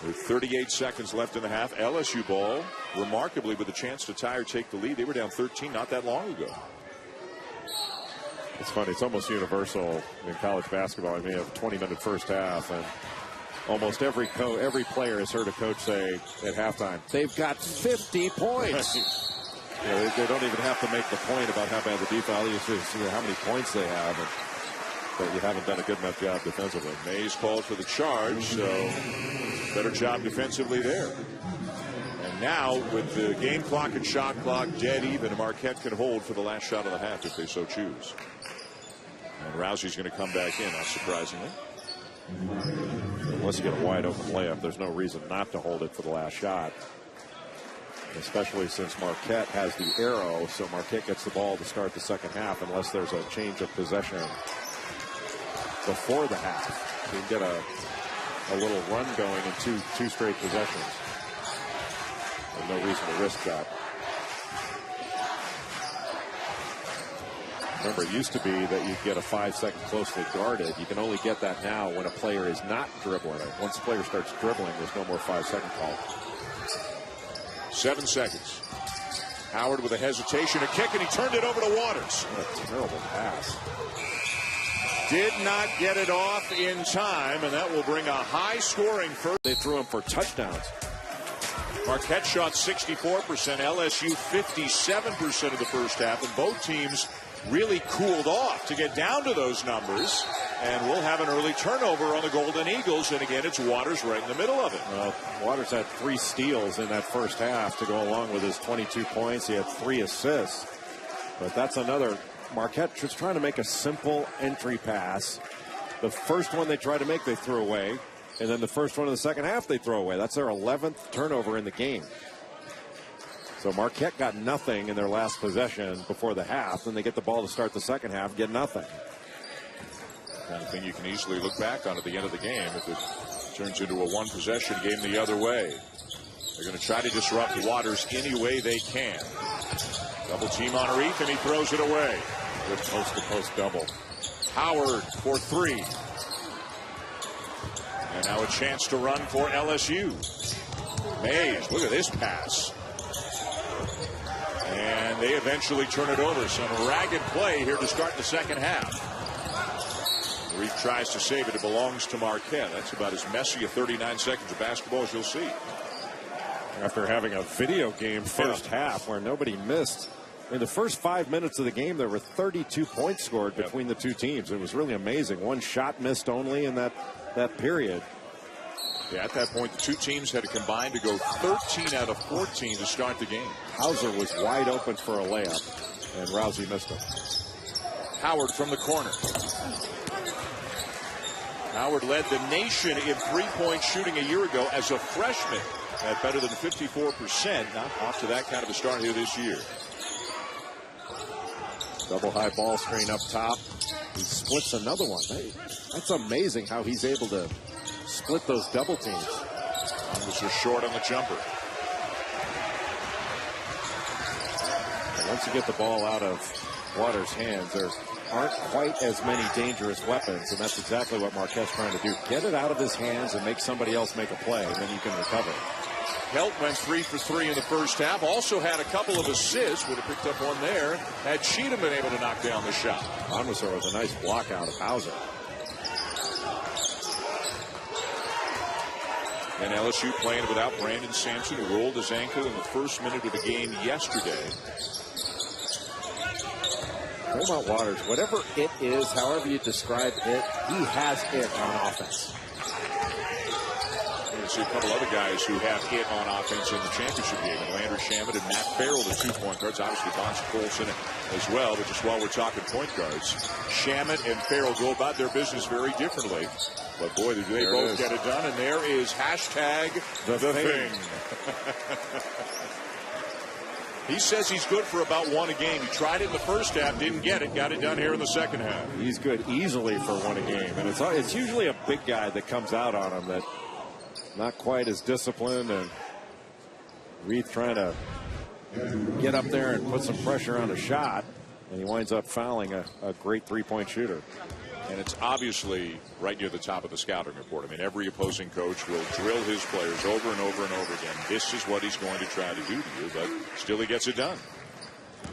S1: With 38 seconds left in the half. LSU ball, remarkably, with a chance to tie or take the lead. They were down 13 not that long ago.
S2: It's funny. It's almost universal in college basketball. I mean, you have a 20-minute first half, and almost every player has heard a coach say at halftime, they've got 50 points. They don't even have to make the point about how bad the defense is, how many points they have. But you haven't done a good enough job defensively.
S1: Mays called for the charge, so better job defensively there. And now, with the game clock and shot clock dead even, Marquette can hold for the last shot of the half if they so choose. And Rousey's going to come back in, not surprisingly.
S2: Unless you get a wide open layup, there's no reason not to hold it for the last shot. Especially since Marquette has the arrow, so Marquette gets the ball to start the second half unless there's a change of possession before the half. You can get a little run going in two straight possessions. There's no reason to risk that. Remember, it used to be that you'd get a 5-second closely guarded. You can only get that now when a player is not dribbling. Once the player starts dribbling, there's no more 5-second call.
S1: 7 seconds. Howard with a hesitation, a kick, and he turned it over to Waters.
S2: What a terrible pass.
S1: Did not get it off in time, and that will bring a high-scoring first.
S2: They threw him for touchdowns.
S1: Marquette shot 64%, LSU 57% of the first half, and both teams really cooled off to get down to those numbers. And we'll have an early turnover on the Golden Eagles, and again, it's Waters right in the middle of it.
S2: Well, Waters had 3 steals in that first half to go along with his 22 points. He had 3 assists, but that's another. Marquette just trying to make a simple entry pass. The first one they tried to make, they threw away. And then the first one in the second half, they throw away. That's their 11th turnover in the game. So Marquette got nothing in their last possession before the half. Then they get the ball to start the second half, get nothing.
S1: Kind of thing you can easily look back on at the end of the game if it turns into a one-possession game the other way. They're going to try to disrupt Waters any way they can. Double team on Reith, and he throws it away. Good post-to-post double. Howard for three. And now a chance to run for LSU. Mays, look at this pass. And they eventually turn it over. Some ragged play here to start the second half. Reith tries to save it. It belongs to Marquette. That's about as messy a 39 seconds of basketball as you'll see.
S2: After having a video game first half where nobody missed. In the first 5 minutes of the game, there were 32 points scored between the two teams. It was really amazing. One shot missed only in that period.
S1: Yeah, at that point, the two teams had to combine to go 13 out of 14 to start the game.
S2: Hauser was wide open for a layup, and Rousey missed him.
S1: Howard from the corner. Howard led the nation in three-point shooting a year ago as a freshman at better than 54%. Not off to that kind of a start here this year.
S2: Double high ball screen up top. He splits another one. Hey, that's amazing how he's able to split those double teams.
S1: This was short on the jumper.
S2: And once you get the ball out of Waters' hands, there aren't quite as many dangerous weapons, and that's exactly what Marquette's trying to do. Get it out of his hands and make somebody else make a play, and then you can recover.
S1: Helt went 3 for 3 in the first half. Also had a couple of assists. Would have picked up one there. Had Cheatham been able to knock down the shot.
S2: Onwuasor was a nice block out of Hauser.
S1: And LSU playing without Brandon Sampson, who rolled his ankle in the first minute of the game yesterday.
S2: Tremont Waters, whatever it is, however you describe it, he has it on offense.
S1: You see a couple other guys who have it on offense in the championship game. Landry Shamet and Matt Farrell, the 2 point guards. Obviously, Bonds Colson as well. But just while we're talking point guards, Shamet and Farrell go about their business very differently. But boy, do they both get it done. And there is hashtag the thing. He says he's good for about one a game. He tried it in the first half, didn't get it, got it done here in the second half.
S2: He's good easily for one a game. And it's usually a big guy that comes out on him that not quite as disciplined, and Reith trying to get up there and put some pressure on a shot, and he winds up fouling a great three-point shooter.
S1: And it's obviously right near the top of the scouting report. I mean, every opposing coach will drill his players over and over and over again. This is what he's going to try to do to you, but still he gets it done.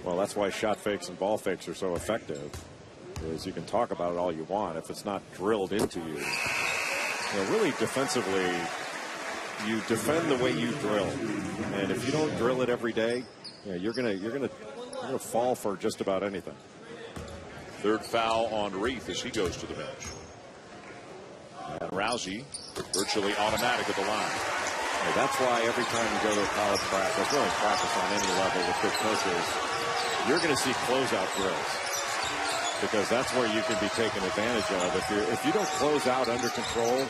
S2: Well, that's why shot fakes and ball fakes are so effective, is you can talk about it all you want. If it's not drilled into you, really defensively, you defend the way you drill, and if you don't drill it every day, you're gonna fall for just about anything.
S1: Third foul on Reith as he goes to the bench. And Rousey virtually automatic at the line.
S2: That's why every time you go to a college practice, really practice on any level with good coaches, you're going to see closeout drills, because that's where you can be taken advantage of. If you don't close out under control,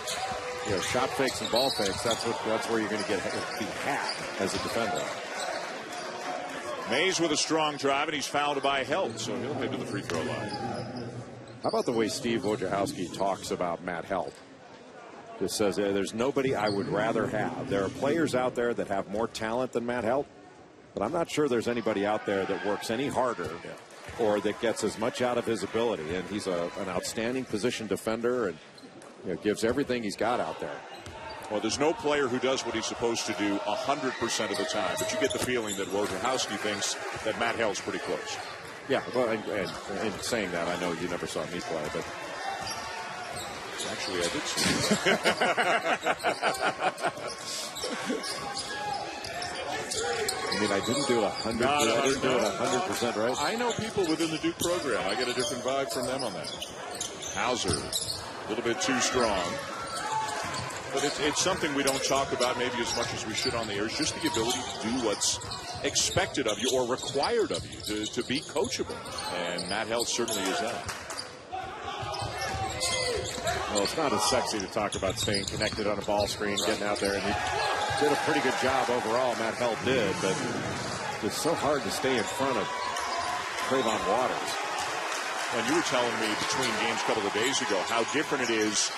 S2: shot fakes and ball fakes, that's where you're going to be hacked as a defender.
S1: Mays with a strong drive, and he's fouled by Helt, so he'll head to the free throw line.
S2: How about the way Steve Wojciechowski talks about Matt Helt? Just says, there's nobody I would rather have. There are players out there that have more talent than Matt Helt, but I'm not sure there's anybody out there that works any harder or that gets as much out of his ability. And he's an outstanding position defender, and gives everything he's got out there.
S1: Well, there's no player who does what he's supposed to do 100% of the time, but you get the feeling that Wojciechowski thinks that Matt Helt's pretty close.
S2: Yeah, well, and in saying that, I know you never saw me play, but
S1: actually I did see that.
S2: I mean, I didn't do 100%. I didn't do it 100%, right?
S1: I know people within the Duke program. I get a different vibe from them on that. Hauser, a little bit too strong. But it's something we don't talk about maybe as much as we should on the air. It's just the ability to do what's expected of you or required of you to be coachable. And Matt Helt certainly is that.
S2: Well, it's not as sexy to talk about staying connected on a ball screen, getting out there. And he did a pretty good job overall, Matt Helt did. But it's so hard to stay in front of Trayvon Waters.
S1: And you were telling me between games a couple of days ago how different it is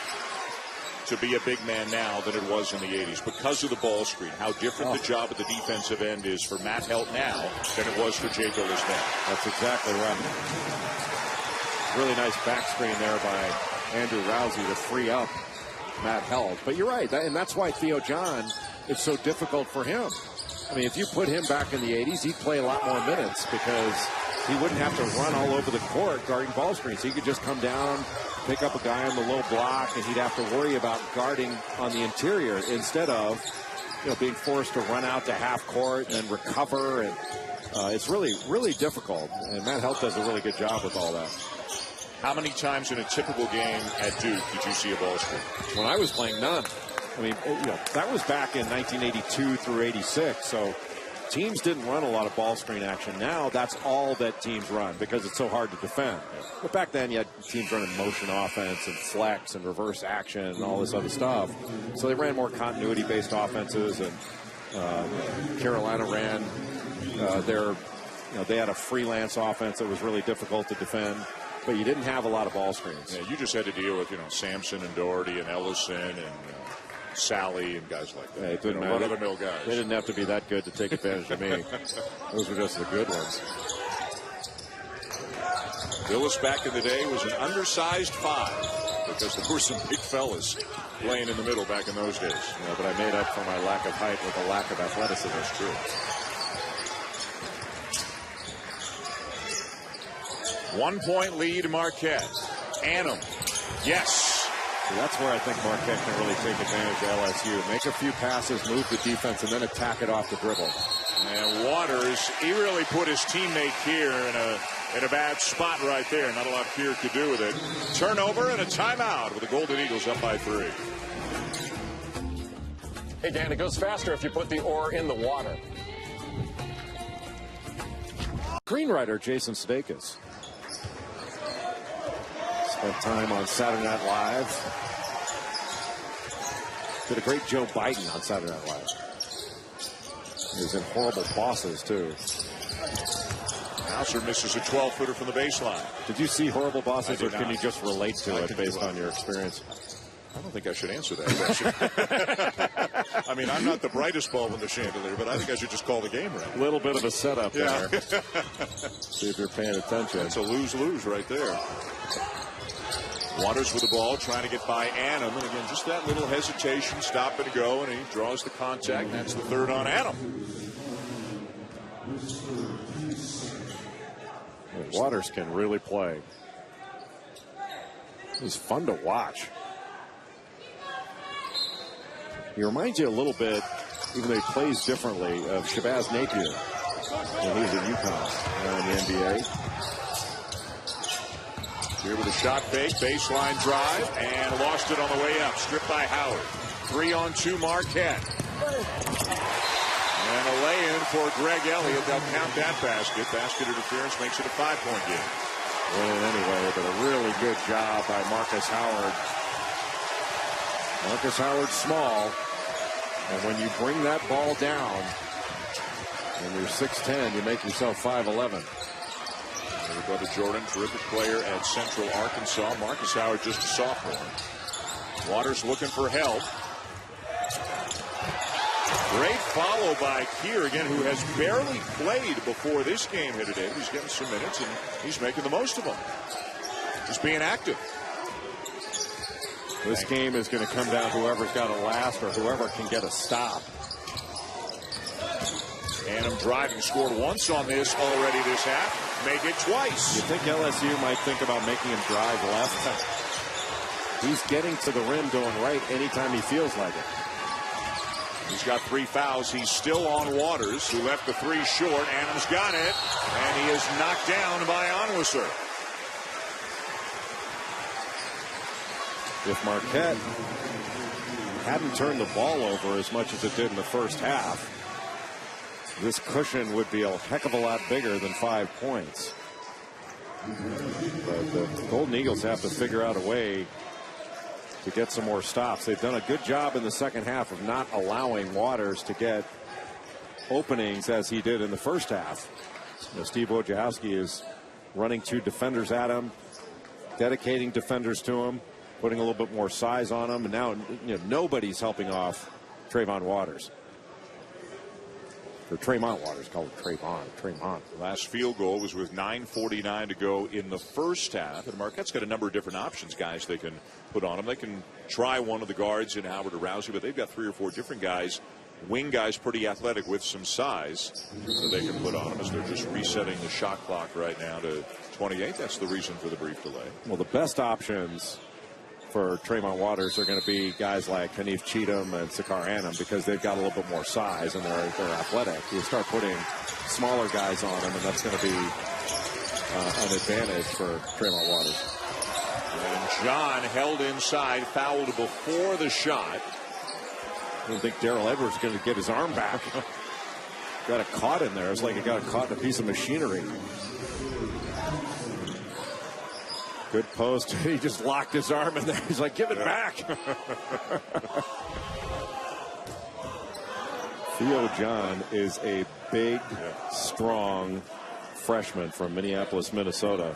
S1: to be a big man now than it was in the 80s because of the ball screen. How different the job at the defensive end is for Matt Helt now than it was for Jay Billis then.
S2: That's exactly right. Really nice back screen there by Andrew Rousey to free up Matt Helt. But you're right, and that's why Theo John, it's so difficult for him. I mean, if you put him back in the 80s, he'd play a lot more minutes because he wouldn't have to run all over the court guarding ball screens. He could just come down, pick up a guy on the low block, and he'd have to worry about guarding on the interior instead of, being forced to run out to half court and then recover. And it's really, really difficult. And Matt Helt does a really good job with all that.
S1: How many times in a typical game at Duke did you see a ball screen?
S2: When I was playing, none. I mean, that was back in 1982 through 86. So teams didn't run a lot of ball screen action. Now that's all that teams run because it's so hard to defend. But back then you had teams running motion offense and flex and reverse action and all this other stuff. So they ran more continuity-based offenses, and Carolina ran they had a freelance offense that was really difficult to defend. But you didn't have a lot of ball screens.
S1: Yeah, you just had to deal with, Sampson and Doherty and Ellison and Sally and guys like that.
S2: Hey,
S1: run-of-the-mill guys.
S2: They didn't have to be that good to take advantage of me. Those were just the good ones.
S1: Billis back in the day was an undersized 5 because there were some big fellas playing in the middle back in those days.
S2: Yeah, but I made up for my lack of height with a lack of athleticism.
S1: That's true. 1 point lead, Marquette. Annam. Yes.
S2: So that's where I think Marquette can really take advantage of LSU. Make a few passes, move the defense, and then attack it off the dribble.
S1: And Waters, he really put his teammate here in a bad spot right there. Not a lot Keir could do with it. Turnover and a timeout with the Golden Eagles up by 3.
S3: Hey, Dan, it goes faster if you put the ore in the water.
S2: Screenwriter Jason Sudeikis spent time on Saturday Night Live. Did a great Joe Biden on Saturday Night Live. He was in Horrible Bosses, too.
S1: Hauser misses a 12-footer from the baseline.
S2: Did you see Horrible Bosses, or can you just relate to it based on your experience?
S1: I don't think I should answer that question. I mean, I'm not the brightest bulb in the chandelier, but I think I should just call the game right.
S2: A little bit of a setup there. See if you're paying attention.
S1: It's a lose-lose right there. Waters with the ball, trying to get by Annam. And again, just that little hesitation, stop and go, and he draws the contact. And that's the third on Annam.
S2: Waters can really play. He's fun to watch. He reminds you a little bit, even though he plays differently, of Shabazz Napier when he was at UConn in the NBA.
S1: Here with a shot fake, baseline drive, and lost it on the way up. Stripped by Howard. 3-on-2 Marquette. And a lay-in for Greg Elliott. They'll count that basket. Basket interference makes it a 5-point game.
S2: Win anyway, but a really good job by Marcus Howard. Marcus Howard's small, and when you bring that ball down, and you're 6'10", you make yourself 5'11".
S1: Your brother Jordan, terrific player at Central Arkansas. Marcus Howard, just a sophomore. Waters looking for help. Great follow by Keir, again, who has barely played before this game hit today. He's getting some minutes, and he's making the most of them. Just being active.
S2: This game is going to come down to whoever's got a last or whoever can get a stop.
S1: Annam driving, scored once on this already this half. Make it twice.
S2: You think LSU might think about making him drive left? He's getting to the rim going right anytime he feels like it.
S1: He's got 3 fouls. He's still on Waters, who left the 3 short. Annam's got it, and he is knocked down by Onwuser.
S2: If Marquette hadn't turned the ball over as much as it did in the first half, this cushion would be a heck of a lot bigger than 5 points. But the Golden Eagles have to figure out a way to get some more stops. They've done a good job in the second half of not allowing Waters to get openings as he did in the first half. Steve Wojciechowski has running 2 defenders at him, dedicating defenders to him, putting a little bit more size on him, and now nobody's helping off Trayvon Waters. Or Tremont Waters, called it Tremont.
S1: Last field goal was with 9:49 to go in the first half. And Marquette's got a number of different options, guys they can put on them. They can try one of the guards in Howard or Rousey, but they've got 3 or 4 different guys, wing guys pretty athletic with some size that they can put on them as they're just resetting the shot clock right now to 28. That's the reason for the brief delay.
S2: Well, the best options for Tremont Waters are going to be guys like Hanif Cheatham and Sakar Annam because they've got a little bit more size and they're athletic. You start putting smaller guys on them, and that's going to be an advantage for Tremont Waters.
S1: And John held inside, fouled before the shot.
S2: I don't think Darrell Edwards is going to get his arm back. Got it caught in there. It's like it got caught in a piece of machinery. Good post. He just locked his arm in there. He's like, give it back. Theo John is a big, strong freshman from Minneapolis, Minnesota.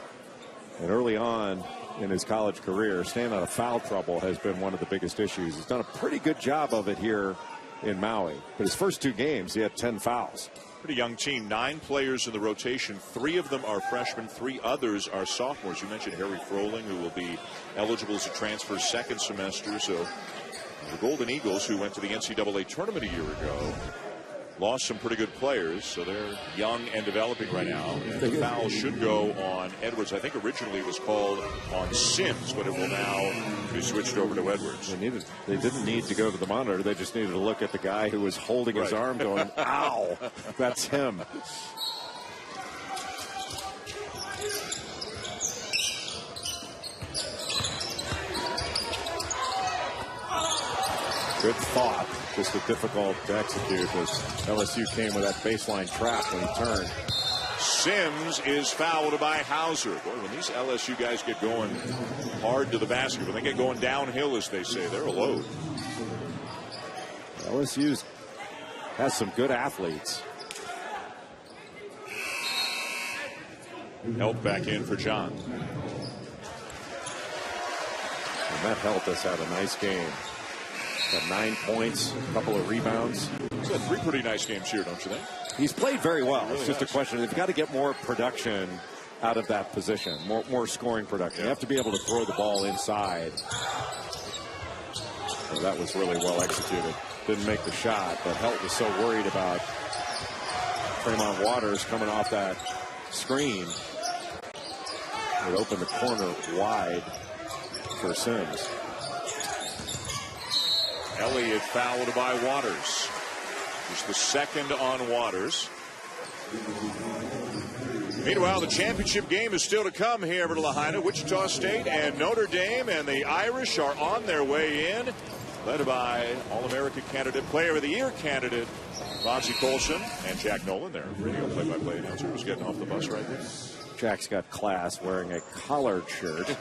S2: And early on in his college career, staying out of foul trouble has been one of the biggest issues. He's done a pretty good job of it here in Maui. But his first 2 games, he had 10 fouls.
S1: Pretty young team. 9 players in the rotation. 3 of them are freshmen. 3 others are sophomores. You mentioned Harry Froling, who will be eligible as a transfer second semester. So the Golden Eagles, who went to the NCAA tournament a year ago, lost some pretty good players. So they're young and developing right now. And the foul should go on Edwards. I think originally it was called on Sims, but it will now be switched over to Edwards.
S2: They didn't need to go to the monitor. They just needed to look at the guy who was holding his arm going, ow, that's him. Good thought. Just difficult to execute as LSU came with that baseline trap when he turned.
S1: Sims is fouled by Hauser. Boy, when these LSU guys get going hard to the basket, when they get going downhill, as they say, they're a load.
S2: LSU has some good athletes.
S1: Help back in for John.
S2: And Matt Help has had a nice game. Got 9 points, a couple of rebounds.
S1: He's had 3 pretty nice games here, don't you think?
S2: He's played very well. It's just a question. They've got to get more production out of that position, more scoring production. You have to be able to throw the ball inside. So that was really well executed. Didn't make the shot, but Helt was so worried about Tremont Waters coming off that screen. It opened the corner wide for Sims.
S1: Elliott fouled by Waters. Just the second on Waters. Meanwhile, the championship game is still to come here at Lahaina. Wichita State and Notre Dame, and the Irish are on their way in, led by All-American candidate, Player of the Year candidate, Bonzi Colson, and Jack Nolan, their radio play-by-play announcer, who's getting off the bus right there.
S2: Jack's got class, wearing a collared shirt.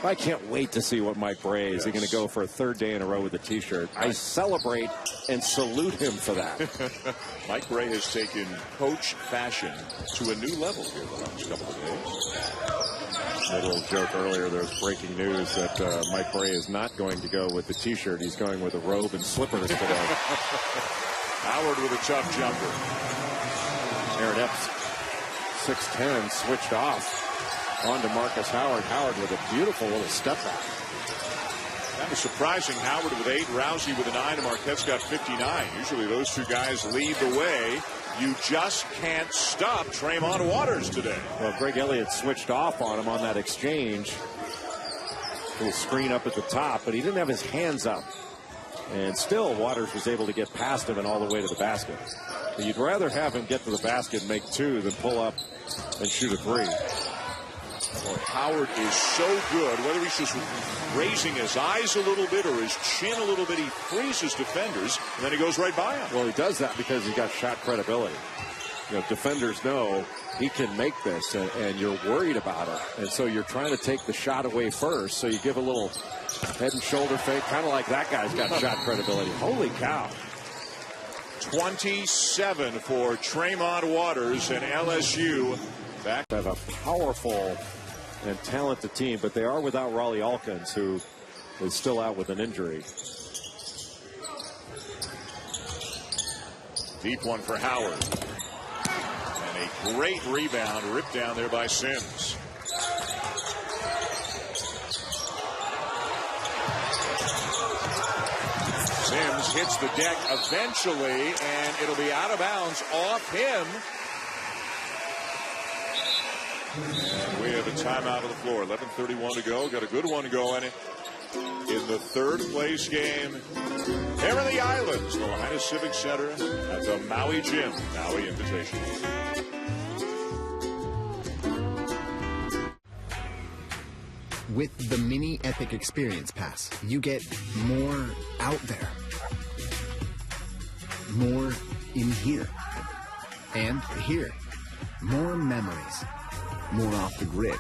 S2: I can't wait to see what Mike Bray is. He's going to go for a 3rd day in a row with a T-shirt. I celebrate and salute him for that.
S1: Mike Bray has taken coach fashion to a new level here the last couple of days.
S2: A little joke earlier, there was breaking news that Mike Bray is not going to go with the T-shirt. He's going with a robe and slippers today.
S1: Howard with a tough jumper.
S2: Aaron Epps, 6'10", switched off. On to Marcus Howard. Howard with a beautiful little step back.
S1: That was surprising. Howard with 8, Rousey with a 9, and Marquette's got 59. Usually those 2 guys lead the way. You just can't stop Tremont Waters today.
S2: Well, Greg Elliott switched off on him on that exchange. Little screen up at the top, but he didn't have his hands up. And still, Waters was able to get past him and all the way to the basket. But you'd rather have him get to the basket and make 2 than pull up and shoot a 3.
S1: Boy, Howard is so good, whether he's just raising his eyes a little bit or his chin a little bit, he freezes defenders, and then he goes right by him.
S2: Well, he does that because he's got shot credibility. Defenders know he can make this, and you're worried about it. And so you're trying to take the shot away first, so you give a little head and shoulder fake, kind of like that guy's got shot credibility. Holy cow.
S1: 27 for Tremont Waters, and LSU Back.
S2: Have a powerful and talented team, but they are without Raleigh Alkins, who is still out with an injury.
S1: Deep one for Howard. And a great rebound ripped down there by Sims. Sims hits the deck eventually, and it'll be out of bounds off him. And we have a timeout on the floor. 11:31 to go. Got a good one going in the third place game. Here in the Islands, the Lahaina Civic Center at the Maui Gym, Maui Invitational.
S4: With the Mini Epic Experience Pass, you get more out there, more in here, and here, more memories, more off the grid,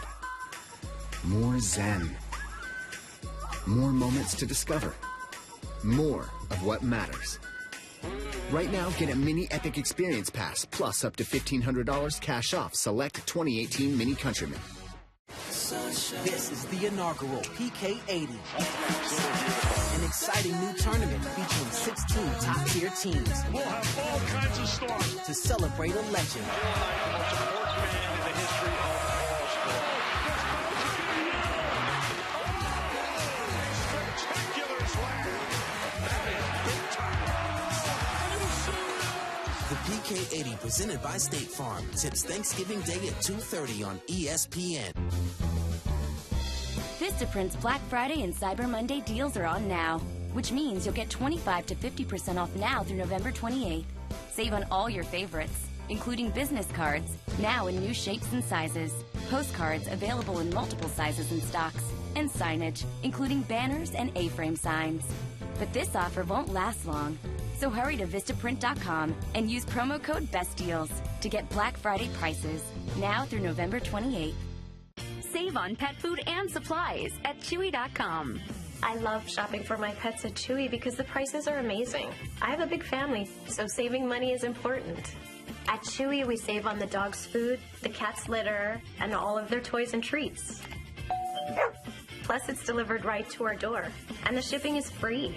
S4: more zen, more moments to discover, more of what matters. Right now, get a Mini Epic Experience Pass plus up to $1,500 cash off select 2018 Mini Countryman.
S5: This is the inaugural PK80, an exciting new tournament featuring 16 top-tier teams.
S6: We'll have all kinds of stars
S5: to celebrate a legend.
S6: The most important man in the history of all sports. Spectacular swag. That is big time.
S5: The PK80 presented by State Farm tips Thanksgiving Day at 2:30 on ESPN.
S7: Vistaprint's Black Friday and Cyber Monday deals are on now, which means you'll get 25 to 50% off now through November 28th. Save on all your favorites, including business cards, now in new shapes and sizes, postcards available in multiple sizes and stocks, and signage, including banners and A-frame signs. But this offer won't last long, so hurry to Vistaprint.com and use promo code BESTDEALS to get Black Friday prices, now through November 28th.
S8: Save on pet food and supplies at Chewy.com.
S9: I love shopping for my pets at Chewy because the prices are amazing. I have a big family, so saving money is important. At Chewy, we save on the dog's food, the cat's litter, and all of their toys and treats. Plus, it's delivered right to our door, and the shipping is free.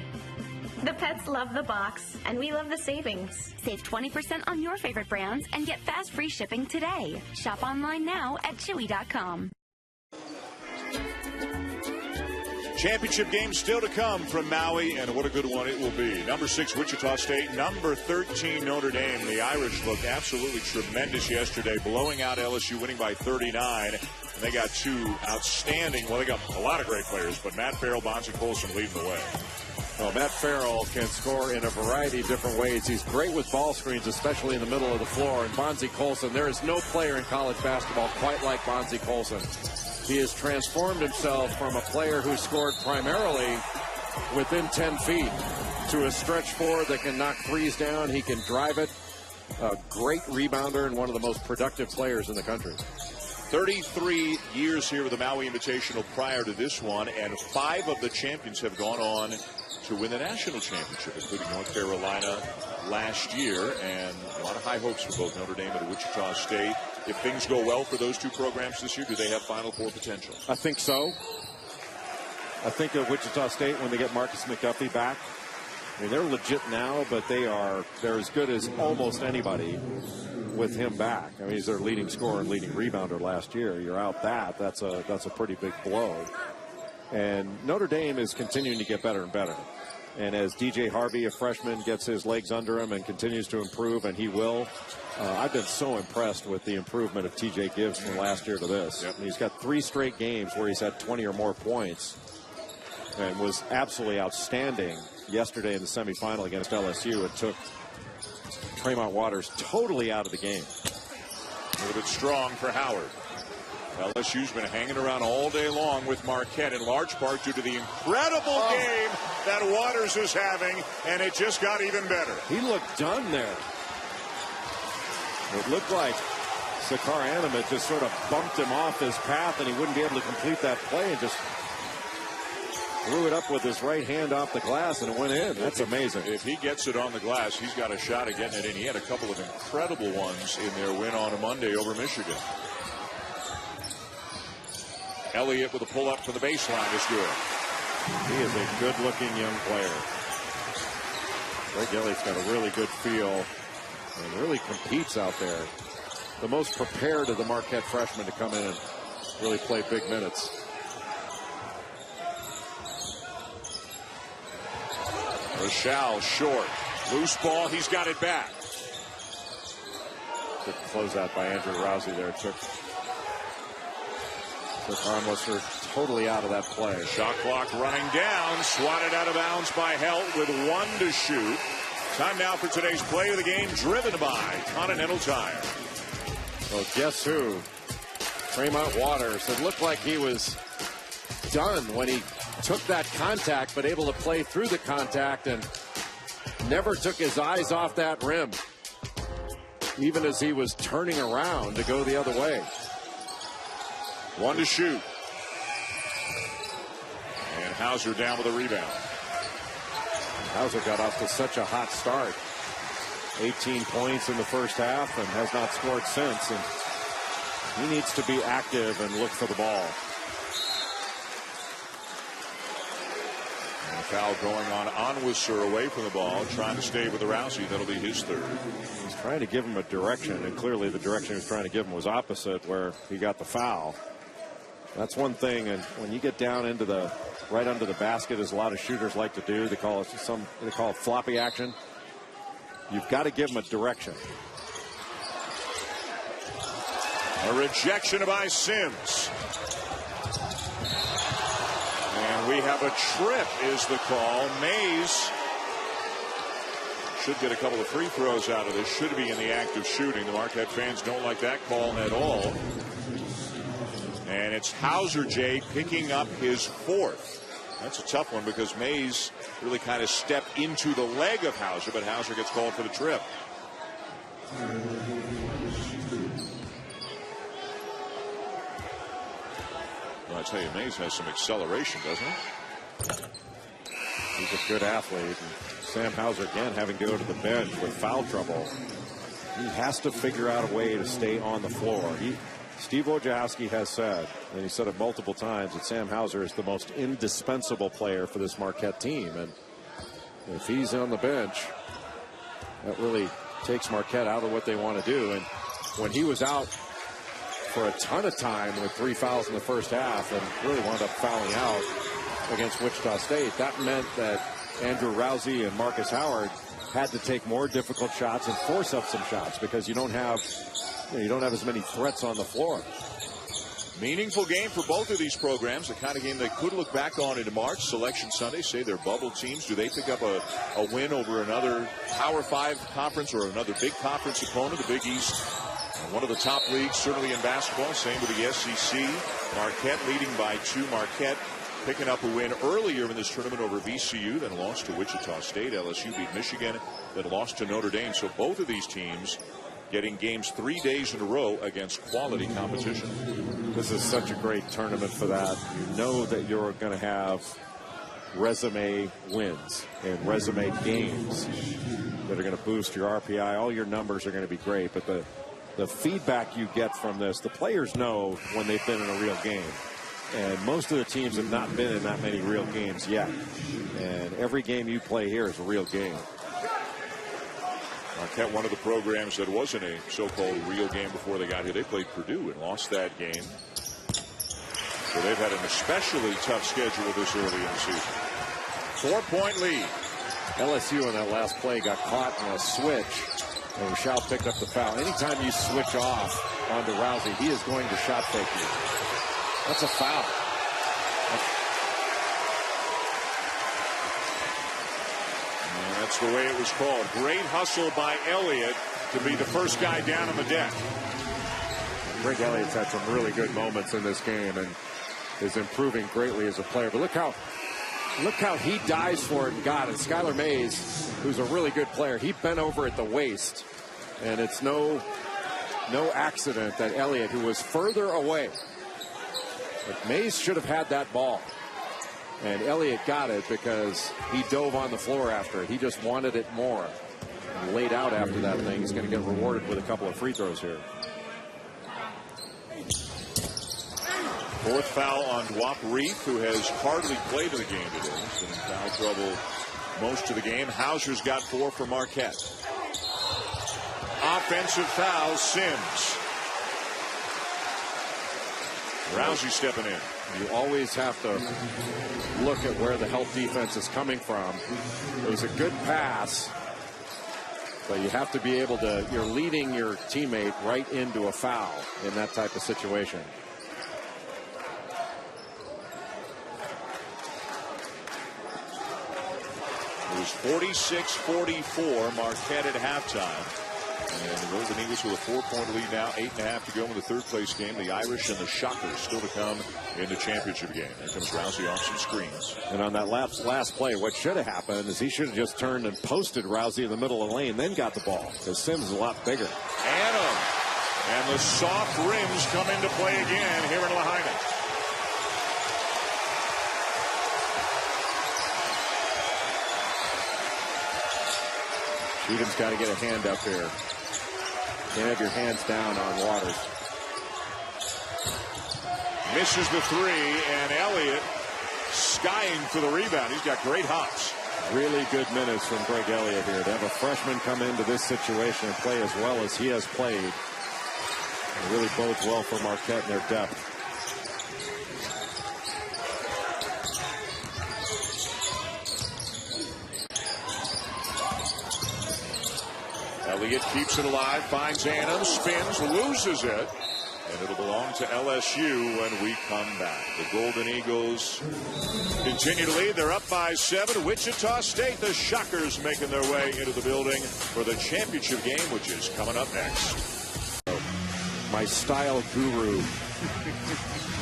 S9: The pets love the box, and we love the savings.
S8: Save 20% on your favorite brands and get fast free shipping today. Shop online now at Chewy.com.
S1: Championship game still to come from Maui, and what a good one it will be. Number 6, Wichita State. Number 13, Notre Dame. The Irish looked absolutely tremendous yesterday, blowing out LSU, winning by 39. And they got two outstanding, well, they got a lot of great players, but Matt Farrell, Bonzi Colson leading the way.
S2: Well, Matt Farrell can score in a variety of different ways. He's great with ball screens, especially in the middle of the floor. And Bonzi Colson, there is no player in college basketball quite like Bonzi Colson. He has transformed himself from a player who scored primarily within 10 feet to a stretch forward that can knock threes down. He can drive it. A great rebounder and one of the most productive players in the country.
S1: 33 years here with the Maui Invitational prior to this one, and 5 of the champions have gone on to win the national championship, including North Carolina last year, and a lot of high hopes for both Notre Dame and Wichita State. If things go well for those two programs this year, do they have Final Four potential?
S2: I think so. I think of Wichita State when they get Marcus McDuffie back. I mean, they're legit now, but they're as good as almost anybody with him back. I mean, he's their leading scorer and leading rebounder last year. You're out that's a pretty big blow. And Notre Dame is continuing to get better and better. And as DJ Harvey, a freshman, gets his legs under him and continues to improve, and he will, I've been so impressed with the improvement of TJ Gibbs from last year to this. Yep. He's got 3 straight games where he's had 20 or more points and was absolutely outstanding yesterday in the semifinal against LSU. It took Tremont Waters totally out of the game.
S1: A little bit strong for Howard. LSU's been hanging around all day long with Marquette, in large part due to the incredible game that Waters is having, and it just got even better.
S2: He looked done there. It looked like Sakar Animat just sort of bumped him off his path, and he wouldn't be able to complete that play, and just threw it up with his right hand off the glass, and it went in. That's amazing.
S1: If he gets it on the glass, he's got a shot at getting it in. He had a couple of incredible ones in their win on a Monday over Michigan. Elliott with a pull up from the baseline is good.
S2: He is a good-looking young player. Greg Elliott's got a really good feel and really competes out there. The most prepared of the Marquette freshmen to come in and really play big minutes.
S1: Rochelle short. Loose ball. He's got it back.
S2: Good closeout by Andrew Rousey there. Took Armbruster totally out of that play.
S1: Shot clock running down. Swatted out of bounds by Helt with 1 to shoot. Time now for today's play of the game, driven by Continental Tire.
S2: Well, guess who? Tremont Waters. It looked like he was done when he took that contact, but able to play through the contact and never took his eyes off that rim, even as he was turning around to go the other way.
S1: 1 to shoot. And Hauser down with a rebound.
S2: Hauser got off to such a hot start. 18 points in the first half and has not scored since. And he needs to be active and look for the ball.
S1: And a foul going on Onwuser away from the ball, trying to stay with the Rousey. That'll be his third.
S2: He's trying to give him a direction, and clearly the direction he was trying to give him was opposite where he got the foul. That's one thing, and when you get down into the right under the basket, as a lot of shooters like to do, they call it floppy action. You've got to give them a direction.
S1: A rejection by Sims. And we have a trip is the call. Mays should get a couple of free throws out of this. Should be in the act of shooting. The Marquette fans don't like that call at all. And it's Hauser, Jay, picking up his 4th. That's a tough one because Mays really kind of stepped into the leg of Hauser, but Hauser gets called for the trip. Well, I tell you, Mays has some acceleration, doesn't he?
S2: He's a good athlete. And Sam Hauser again having to go to the bench with foul trouble. He has to figure out a way to stay on the floor. Steve Wojciechowski has said, and he said it multiple times, that Sam Hauser is the most indispensable player for this Marquette team. And if he's on the bench, that really takes Marquette out of what they want to do. And when he was out for a ton of time with 3 fouls in the first half and really wound up fouling out against Wichita State, that meant that Andrew Rousey and Marcus Howard had to take more difficult shots and force up some shots because you don't have as many threats on the floor.
S1: Meaningful game for both of these programs, the kind of game they could look back on into March. Selection Sunday, say they're bubble teams. Do they pick up a win over another Power 5 conference or another big conference opponent, the Big East? One of the top leagues, certainly in basketball. Same with the SEC. Marquette leading by 2. Marquette picking up a win earlier in this tournament over VCU, then lost to Wichita State. LSU beat Michigan, then lost to Notre Dame. So both of these teams getting games 3 days in a row against quality competition.
S2: This is such a great tournament for that. You know that you're going to have resume wins and resume games that are going to boost your RPI. All your numbers are going to be great, but the feedback you get from this, the players know when they've been in a real game. And most of the teams have not been in that many real games yet. And every game you play here is a real game.
S1: Marquette, one of the programs that wasn't a so-called real game before they got here. They played Purdue and lost that game. So they've had an especially tough schedule this early in the season. 4-point lead.
S2: LSU in that last play got caught in a switch. And Rochelle picked up the foul. Anytime you switch off onto Rousey, he is going to shot fake you. That's a foul.
S1: And that's the way it was called. Great hustle by Elliott to be the first guy down on the deck.
S2: Greg Elliott's had some really good moments in this game and is improving greatly as a player. But look how he dives for it and got it. Skylar Mays, who's a really good player, he bent over at the waist. And it's no accident that Elliott, who was further away, but Mays should have had that ball. And Elliott got it because he dove on the floor after it. He just wanted it more. And laid out after that thing. He's going to get rewarded with a couple of free throws here.
S1: Fourth foul on Dwap Reef, who has hardly played in the game today. He's been in foul trouble most of the game. Hauser's got 4 for Marquette. Offensive foul, Sims. Rousey stepping in.
S2: You always have to look at where the help defense is coming from. It was a good pass, but you have to be able to, you're leading your teammate right into a foul in that type of situation.
S1: It was 46-44, Marquette at halftime. And the Golden Eagles with a 4-point lead now, 8.5 to go in the third-place game. The Irish and the Shockers still to come in the championship game. There comes Rousey off some screens.
S2: And on that last play, what should have happened is he should have just turned and posted Rousey in the middle of the lane, then got the ball, because Sims is a lot bigger.
S1: Adam. And the soft rims come into play again here in Lahaina.
S2: Cheatham's got to get a hand up here. Can't have your hands down on Waters.
S1: Misses the 3, and Elliott skying for the rebound. He's got great hops.
S2: Really good minutes from Greg Elliott here. To have a freshman come into this situation and play as well as he has played, it really bodes well for Marquette and their depth.
S1: Elliott keeps it alive, finds Annam, spins, loses it, and it'll belong to LSU when we come back. The Golden Eagles continue to lead. They're up by 7. Wichita State, the Shockers, making their way into the building for the championship game, which is coming up next.
S2: My style guru.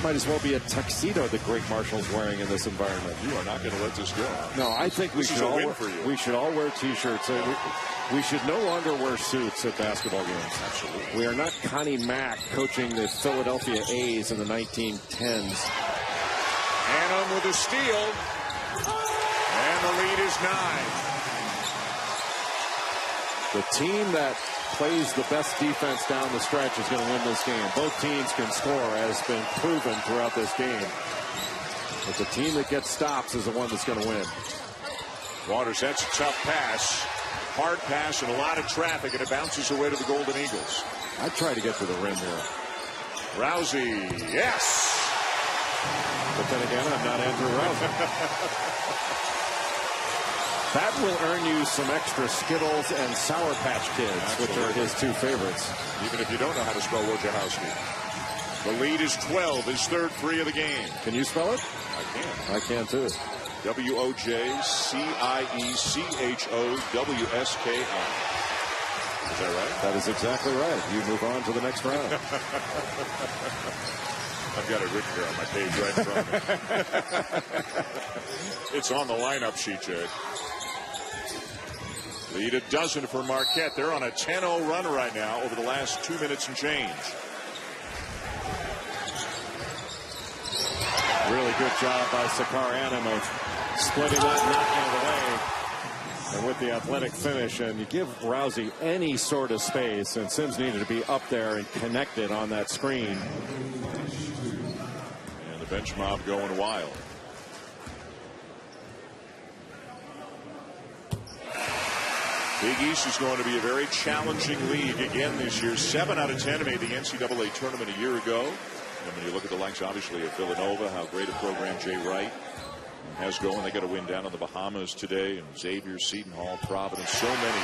S2: Might as well be a tuxedo that Greg Marshall's wearing in this environment.
S1: You are not going to let this go.
S2: No, I think we should all wear T-shirts. We should no longer wear suits at basketball games.
S1: Absolutely.
S2: We are not Connie Mack coaching the Philadelphia A's in the 1910s.
S1: Annam with a steal. And the lead is 9.
S2: The team that plays the best defense down the stretch is going to win this game. Both teams can score, as has been proven throughout this game. But the team that gets stops is the one that's going to win.
S1: Waters, that's a tough pass. Hard pass and a lot of traffic, and it bounces away to the Golden Eagles.
S2: I try to get to the rim here.
S1: Rousey, yes!
S2: But then again, I'm not Andrew Rousey. That will earn you some extra Skittles and Sour Patch Kids, which are his 2 favorites.
S1: Even if you don't know how to spell Wojciechowski. The lead is 12, his third 3 of the game.
S2: Can you spell it?
S1: I can.
S2: I can too.
S1: W-O-J-C-I-E-C-H-O-W-S-K-I. Is that right?
S2: That is exactly right. You move on to the next round.
S1: I've got it written here on my page right in front of me. It's on the lineup sheet, Jay. Lead a dozen for Marquette. They're on a 10-0 run right now over the last 2 minutes and change.
S2: Really good job by Sakar Annam of splitting that and knocking it away. And with the athletic finish, and you give Rousey any sort of space, and Sims needed to be up there and connected on that screen.
S1: And the bench mob going wild. Big East is going to be a very challenging league again this year. 7 out of 10 made the NCAA tournament a year ago. And when you look at the likes, obviously, of Villanova, how great a program Jay Wright has going. They got to win down in the Bahamas today. And Xavier, Seton Hall, Providence, so many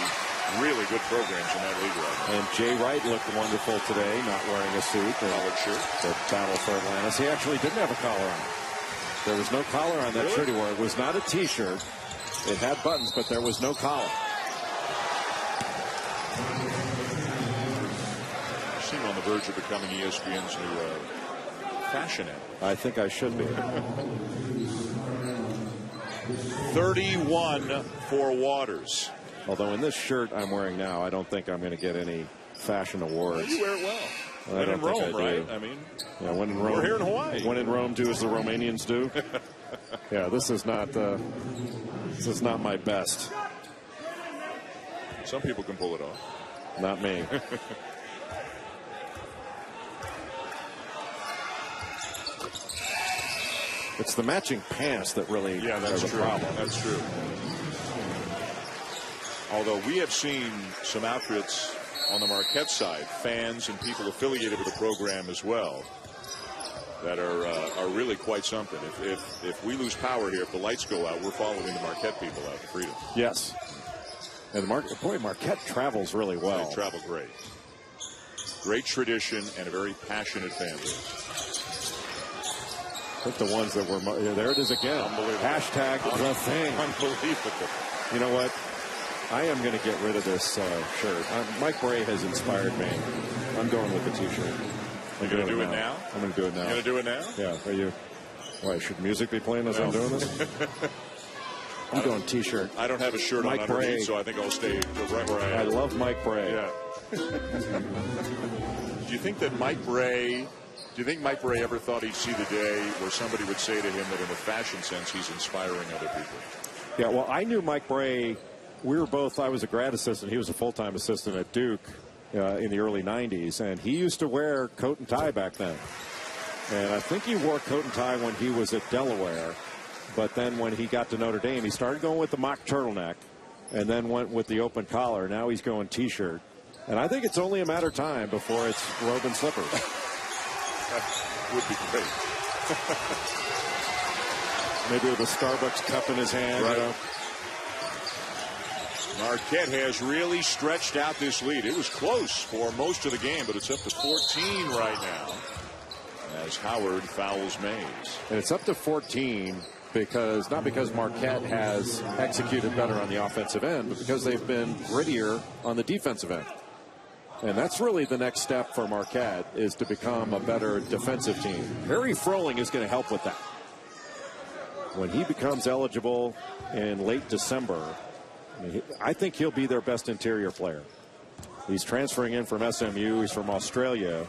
S1: really good programs in that league right now.
S2: And Jay Wright looked wonderful today, not wearing a suit.
S1: Collared shirt.
S2: The battle for Atlantis. He actually didn't have a collar on. There was no collar on that shirt he wore. It was not a T-shirt. It had buttons, but there was no collar.
S1: You seem on the verge of becoming ESPN's new fashion ad.
S2: I think I should be.
S1: 31 for Waters.
S2: Although in this shirt I'm wearing now, I don't think I'm going to get any fashion awards.
S1: You wear it well. When in Rome, right? I mean,
S2: yeah, when in Rome.
S1: We're here in Hawaii.
S2: When in Rome, do as the Romanians do. Yeah, this is not my best.
S1: Some people can pull it off.
S2: Not me. It's the matching pants that really
S1: that's
S2: is a
S1: true.
S2: problem.
S1: That's true. Although we have seen some outfits on the Marquette side, fans and people affiliated with the program as well, that are really quite something. If we lose power here, if the lights go out, we're following the Marquette people out to Freedom.
S2: Yes. And Marquette travels really well.
S1: They travel great. Great tradition and a very passionate fan base.
S2: I think the ones that were, there it is again.
S1: Unbelievable.
S2: Hashtag the thing.
S1: Unbelievable.
S2: You know what? I am going to get rid of this shirt. Mike Bray has inspired me. I'm going with the T-shirt.
S1: You're going to do it now?
S2: I'm going to do it now.
S1: You're going to do it now?
S2: Yeah. Are you? Why, should music be playing as I'm doing this? I'm going T-shirt.
S1: I don't have a shirt
S2: Mike
S1: on underneath,
S2: Bray.
S1: so I think I'll stay right where I am.
S2: I love Mike Bray.
S1: Yeah. Do you think Mike Bray ever thought he'd see the day where somebody would say to him that in a fashion sense he's inspiring other people?
S2: Yeah, well, I knew Mike Bray. I was a grad assistant. He was a full-time assistant at Duke in the early 90s, and he used to wear coat and tie back then. And I think he wore coat and tie when he was at Delaware. But then when he got to Notre Dame, he started going with the mock turtleneck and then went with the open collar. Now he's going T-shirt. And I think it's only a matter of time before it's robe and slippers.
S1: That would be great.
S2: Maybe with a Starbucks cup in his hand.
S1: Right.
S2: You know?
S1: Marquette has really stretched out this lead. It was close for most of the game, but it's up to 14 right now as Howard fouls Mays.
S2: And it's up to 14 not because Marquette has executed better on the offensive end, but because they've been grittier on the defensive end. And that's really the next step for Marquette, is to become a better defensive team. Harry Froling is going to help with that. When he becomes eligible in late December, I think he'll be their best interior player. He's transferring in from SMU. He's from Australia,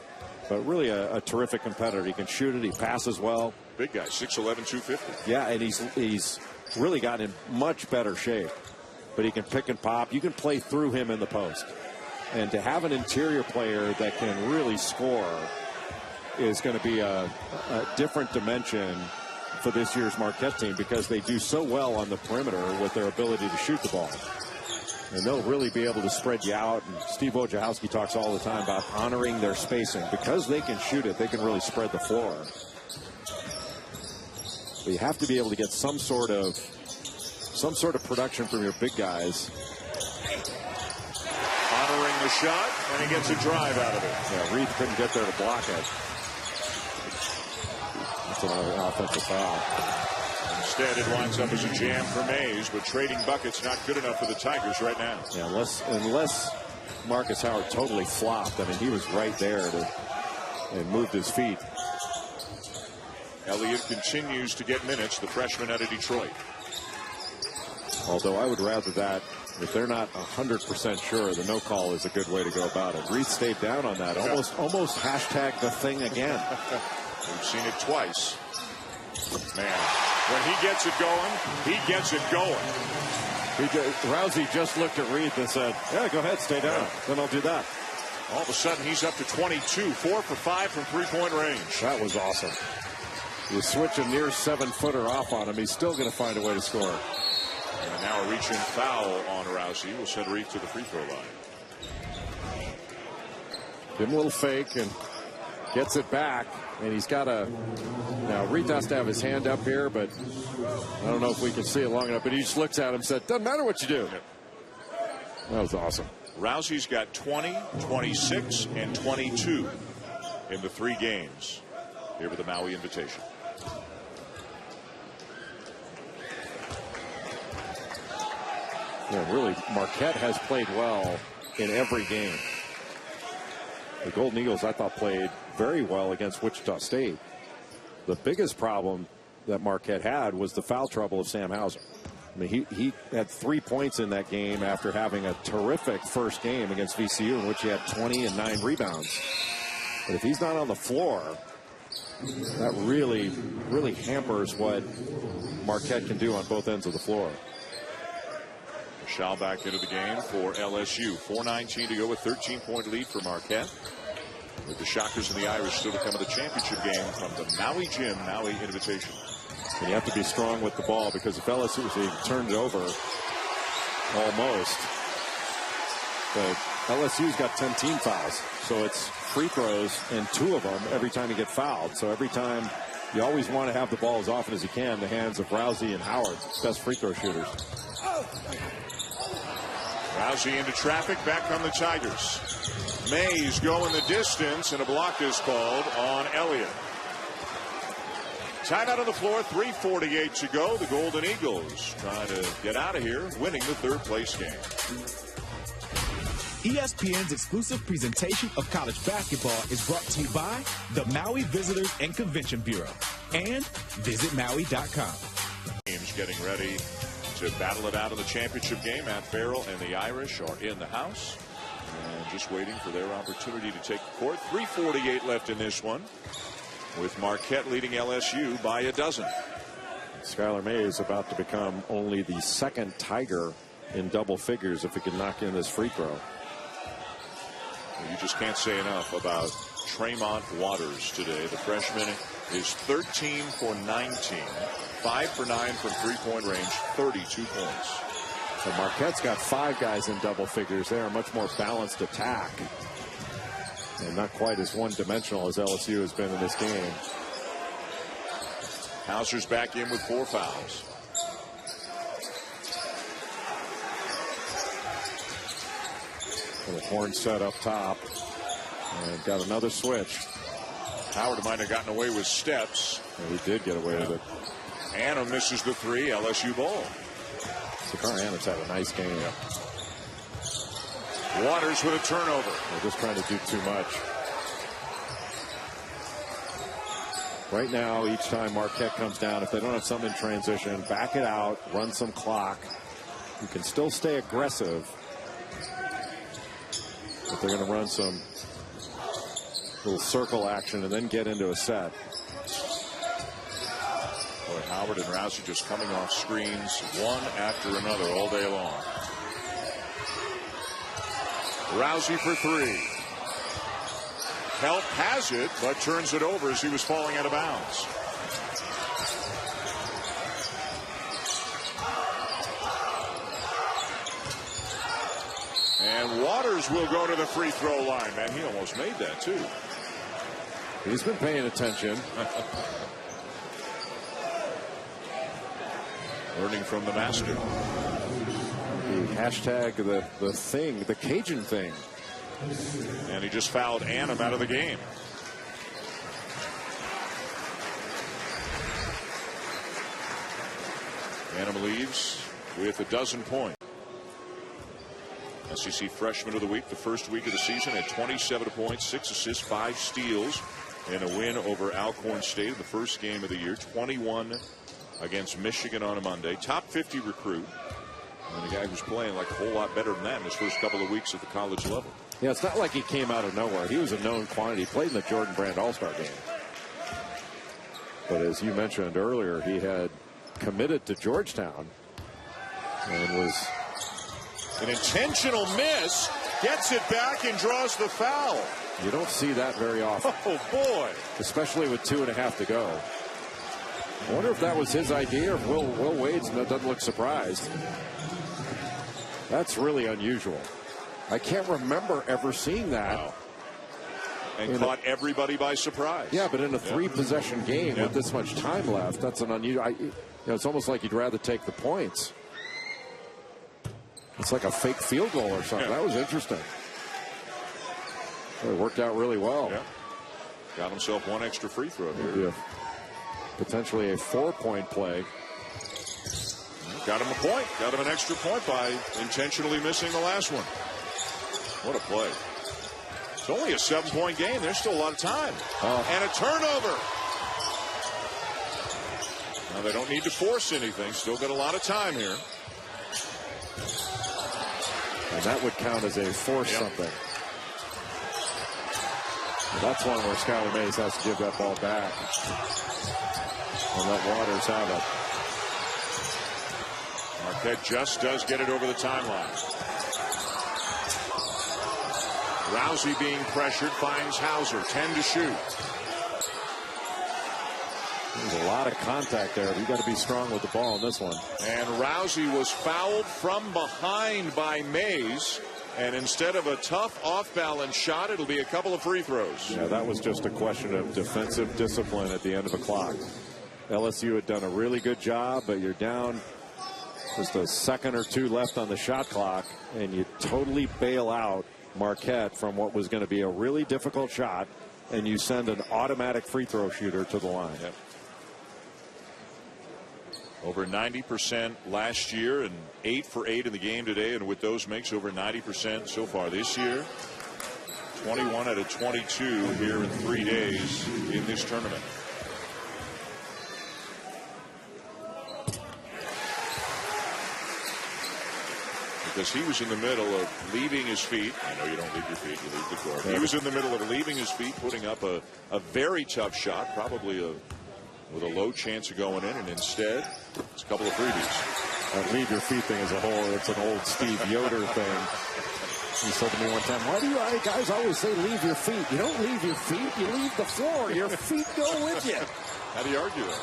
S2: but really a terrific competitor. He can shoot it. He passes well.
S1: Big guy, 6'11", 250.
S2: Yeah, and he's really gotten in much better shape. But he can pick and pop. You can play through him in the post. And to have an interior player that can really score is going to be a different dimension for this year's Marquette team, because they do so well on the perimeter with their ability to shoot the ball. And they'll really be able to spread you out. And Steve Wojciechowski talks all the time about honoring their spacing. Because they can shoot it, they can really spread the floor. But you have to be able to get some sort of production from your big guys.
S1: Honoring the shot, and he gets a drive out of it.
S2: Yeah, Reed couldn't get there to block it. That's another offensive foul.
S1: Instead, it winds up as a jam for Mays, but trading buckets not good enough for the Tigers right now.
S2: Yeah, unless Marcus Howard totally flopped. I mean, he was right there and moved his feet.
S1: Elliott continues to get minutes, the freshman out of Detroit.
S2: Although I would rather that, if they're not 100% sure, the no call is a good way to go about it. Reed stayed down on that. Almost hashtag the thing again.
S1: We've seen it twice. Man, when he gets it going, he gets it going.
S2: Rousey just looked at Reed and said, yeah, go ahead, stay down. Then I'll do that.
S1: All of a sudden, he's up to 22, 4 for 5 from three-point range.
S2: That was awesome. You switch a near 7-footer off on him, he's still going to find a way to score.
S1: And now a reach-in foul on Rousey will send Reed to the free throw line.
S2: Give him a little fake and gets it back. And he's got now Reed has to have his hand up here, but I don't know if we can see it long enough. But he just looks at him and said, doesn't matter what you do. That was awesome.
S1: Rousey's got 20, 26, and 22 in the 3 games here with the Maui Invitation.
S2: Yeah, really, Marquette has played well in every game. The Golden Eagles, I thought, played very well against Wichita State. The biggest problem that Marquette had was the foul trouble of Sam Hauser. I mean, he had 3 points in that game after having a terrific first game against VCU, in which he had 20 and 9 rebounds. But if he's not on the floor, that really, really hampers what Marquette can do on both ends of the floor.
S1: Schall back into the game for LSU. 4:19 to go, a 13-point lead for Marquette. With the Shockers and the Irish still to come of the championship game from the Maui Gym, Maui Invitation.
S2: And you have to be strong with the ball, because if LSU turned it over almost, but LSU's got 10 team fouls. So it's free throws and 2 of them every time you get fouled. So every time, you always want to have the ball as often as you can in the hands of Rousey and Howard, best free throw shooters.
S1: Rousey into traffic. Back come the Tigers. Mays going the distance, and a block is called on Elliott. Timeout on the floor, 3:48 to go. The Golden Eagles trying to get out of here, winning the 3rd place game.
S10: ESPN's exclusive presentation of college basketball is brought to you by the Maui Visitors and Convention Bureau and visitmaui.com.
S1: Teams getting ready to battle it out in the championship game. Matt Farrell and the Irish are in the house and just waiting for their opportunity to take the court. 3:48 left in this one, with Marquette leading LSU by a dozen.
S2: Skylar Mays about to become only the 2nd Tiger in double figures if he can knock in this free throw.
S1: You just can't say enough about Tremont Waters today. The freshman is 13 for 19, 5 for 9 from three-point range, 32 points.
S2: So Marquette's got 5 guys in double figures. They are a much more balanced attack, and not quite as one-dimensional as LSU has been in this game.
S1: Hauser's back in with 4 fouls.
S2: The horn set up top, and got another switch.
S1: Howard might have gotten away with steps.
S2: And he did get away with it.
S1: Anna misses the 3. LSU ball.
S2: Sakar Anna's had a nice game.
S1: Waters with a turnover.
S2: They're just trying to do too much. Right now, each time Marquette comes down, if they don't have something in transition, back it out, run some clock. You can still stay aggressive, but they're going to run some little circle action and then get into a set.
S1: Boy, Howard and Rousey just coming off screens one after another all day long. Rousey for 3. Help has it, but turns it over as he was falling out of bounds. And Waters will go to the free throw line. Man, he almost made that too.
S2: He's been paying attention.
S1: Learning from the master.
S2: The hashtag, the thing, the Cajun thing.
S1: And he just fouled Annam out of the game. Annam leaves with a dozen points. SEC Freshman of the Week, the first week of the season, had 27 points, 6 assists, 5 steals, and a win over Alcorn State in the first game of the year. 21 against Michigan on a Monday. Top 50 recruit. And a guy who's playing like a whole lot better than that in his first couple of weeks at the college level.
S2: Yeah, it's not like he came out of nowhere. He was a known quantity. He played in the Jordan Brand All-Star game. But as you mentioned earlier, he had committed to Georgetown and was...
S1: An intentional miss, gets it back and draws the foul.
S2: You don't see that very often.
S1: Oh, boy.
S2: Especially with 2.5 to go. I wonder if that was his idea, or if Will Wade's doesn't look surprised. That's really unusual. I can't remember ever seeing that.
S1: Wow. And caught everybody by surprise.
S2: Yeah, but in a 3-possession game with this much time left, that's an unusual. It's almost like you'd rather take the points. It's like a fake field goal or something. That was interesting. It worked out really well.
S1: Yeah. Got himself 1 extra free throw here.
S2: Potentially a 4-point play.
S1: Got him a point. Got him an extra point by intentionally missing the last one. What a play. It's only a 7-point game. There's still a lot of time. And a turnover. Now they don't need to force anything. Still got a lot of time here.
S2: And that would count as a force something. And that's one where Skylar Mays has to give that ball back and let Waters have it.
S1: Marquette just does get it over the timeline. Rousey being pressured, finds Hauser, 10 to shoot.
S2: There's a lot of contact there. You got to be strong with the ball in this one.
S1: And Rousey was fouled from behind by Mays. And instead of a tough off-balance shot, it'll be a couple of free throws.
S2: Yeah, that was just a question of defensive discipline at the end of the clock. LSU had done a really good job, but you're down just a second or two left on the shot clock, and you totally bail out Marquette from what was going to be a really difficult shot, and you send an automatic free throw shooter to the line.
S1: Yep. Over 90% last year and 8 for 8 in the game today. And with those makes, over 90% so far this year. 21 out of 22 here in 3 days in this tournament. Because he was in the middle of leaving his feet. I know you don't leave your feet, you leave the court. He was in the middle of leaving his feet, putting up a very tough shot, probably with a low chance of going in, and instead it's a couple of freebies.
S2: That leave your feet thing as a whole, it's an old Steve Yoder thing. He said to me one time, why do you guys always say leave your feet? You don't leave your feet, you leave the floor. Your feet go with you.
S1: How do you argue that?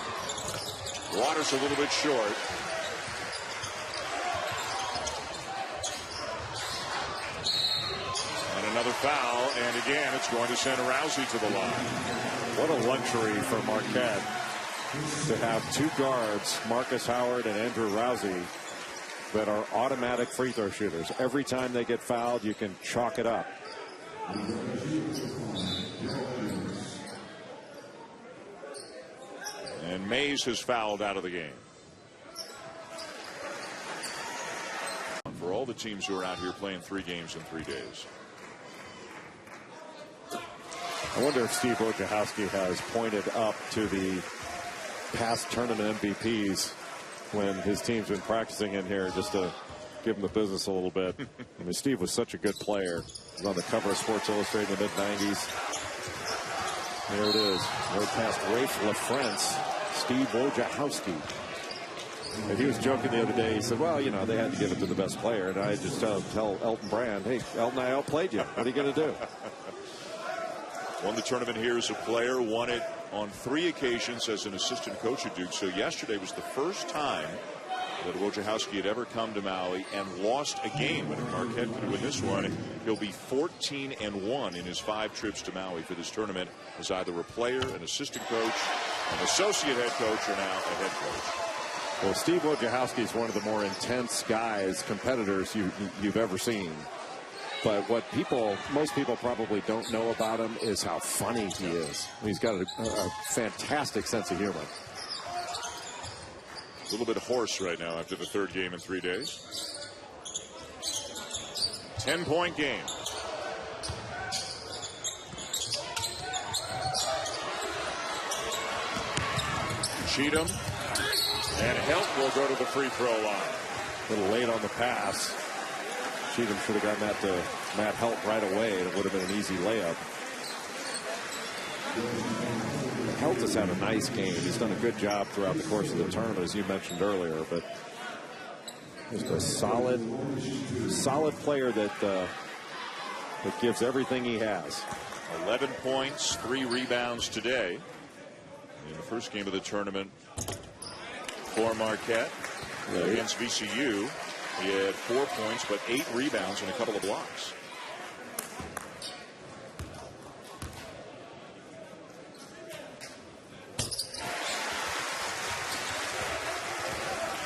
S1: Water's a little bit short. And another foul, and again it's going to send Rousey to the line.
S2: What a luxury for Marquette to have two guards, Marcus Howard and Andrew Rousey, that are automatic free throw shooters. Every time they get fouled, you can chalk it up.
S1: And Mays has fouled out of the game. For all the teams who are out here playing 3 games in 3 days.
S2: I wonder if Steve Wojciechowski has pointed up to the past tournament MVPs when his team's been practicing in here just to give him the business a little bit. I mean, Steve was such a good player. He was on the cover of Sports Illustrated in the mid-90s. There it is. Right past Rafe LaFrance, Steve Wojciechowski. And he was joking the other day. He said, well, you know, they had to give it to the best player. And I just tell Elton Brand, hey, Elton, I outplayed you. What are you going to do?
S1: Won the tournament here as a player, won it on 3 occasions as an assistant coach at Duke. So yesterday was the first time that Wojciechowski had ever come to Maui and lost a game. But if Marquette could win this one, he'll be 14-1 in his 5 trips to Maui for this tournament as either a player, an assistant coach, an associate head coach, or now a head coach.
S2: Well, Steve Wojciechowski is one of the more intense guys, competitors you've ever seen. But what most people probably don't know about him is how funny he is. He's got a fantastic sense of humor.
S1: A little bit hoarse right now after the 3rd game in 3 days. 10-point game. Cheatham and Help will go to the free throw line.
S2: A little late on the pass. Cheatham should have gotten that to Matt Help right away. It would have been an easy layup. Helt has had a nice game. He's done a good job throughout the course of the tournament, as you mentioned earlier. But just a solid player that gives everything he has.
S1: 11 points, 3 rebounds today in the first game of the tournament for Marquette against VCU. He had 4 points, but 8 rebounds and a couple of blocks.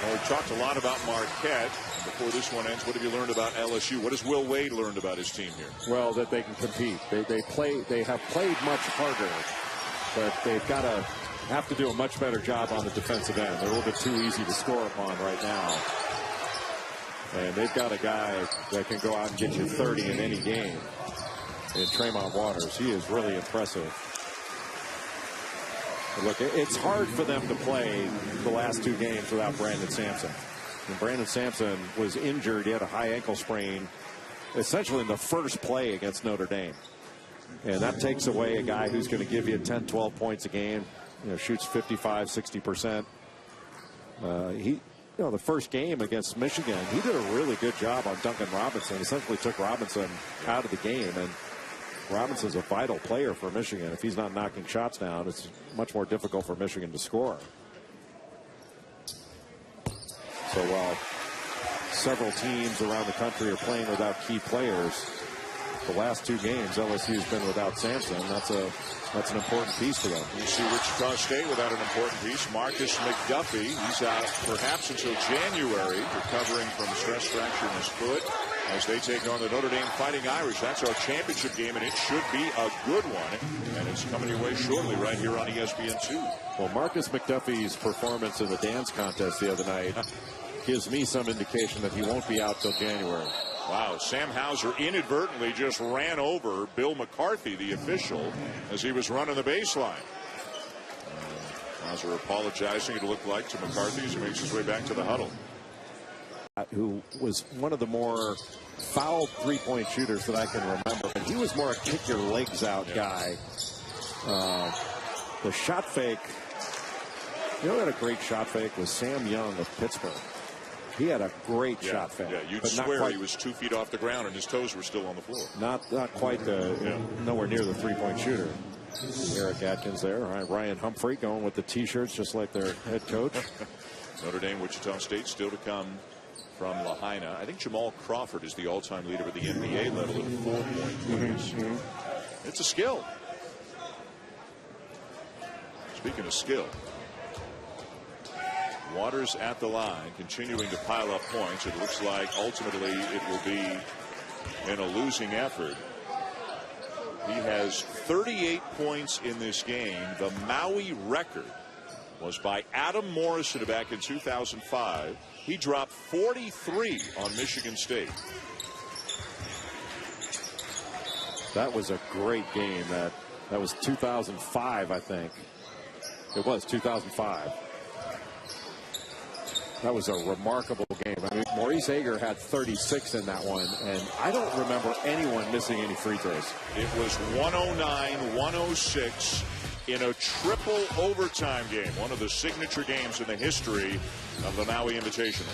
S1: Well, we talked a lot about Marquette. Before this one ends, what have you learned about LSU? What has Will Wade learned about his team here?
S2: Well, that they can compete. They have played much harder, but they've got to have to do a much better job on the defensive end. They're a little bit too easy to score upon right now. And they've got a guy that can go out and get you 30 in any game in Tremont Waters. He is really impressive. But look, it's hard for them to play the last 2 games without Brandon Sampson. And Brandon Sampson was injured. He had a high ankle sprain essentially in the first play against Notre Dame. And that takes away a guy who's going to give you 10, 12 points a game, shoots 55, 60%. The first game against Michigan, he did a really good job on Duncan Robinson. Essentially took Robinson out of the game. And Robinson's a vital player for Michigan. If he's not knocking shots down, it's much more difficult for Michigan to score. So while several teams around the country are playing without key players, the last 2 games LSU's been without Sampson. That's an important piece for them.
S1: You see Wichita State without an important piece. Marcus McDuffie, he's out perhaps until January, recovering from a stress fracture in his foot as they take on the Notre Dame Fighting Irish. That's our championship game, and it should be a good one. And it's coming your way shortly right here on ESPN2.
S2: Well, Marcus McDuffie's performance in the dance contest the other night gives me some indication that he won't be out till January.
S1: Wow, Sam Hauser inadvertently just ran over Bill McCarthy, the official, as he was running the baseline. Hauser apologizing, it looked like, to McCarthy as he makes his way back to the huddle.
S2: Who was one of the more foul three-point shooters that I can remember. And he was more a kick-your-legs-out guy. The shot fake, you know who had a great shot fake was Sam Young of Pittsburgh. He had a great shot fake.
S1: Yeah, you'd swear he was 2 feet off the ground and his toes were still on the floor.
S2: Not quite nowhere near the three-point shooter. Eric Atkins there. All right, Ryan Humphrey going with the T-shirts just like their head coach.
S1: Notre Dame, Wichita State still to come from Lahaina. I think Jamal Crawford is the all-time leader at the NBA level at 4-point threes. It's a skill. Speaking of skill, Waters at the line, continuing to pile up points. It looks like ultimately it will be in a losing effort. He has 38 points in this game. The Maui record was by Adam Morrison back in 2005. He dropped 43 on Michigan State.
S2: That was a great game. That was 2005, I think. It was 2005. That was a remarkable game. I mean, Maurice Hager had 36 in that one, and I don't remember anyone missing any free throws.
S1: It was 109-106 in a triple overtime game, one of the signature games in the history of the Maui Invitational.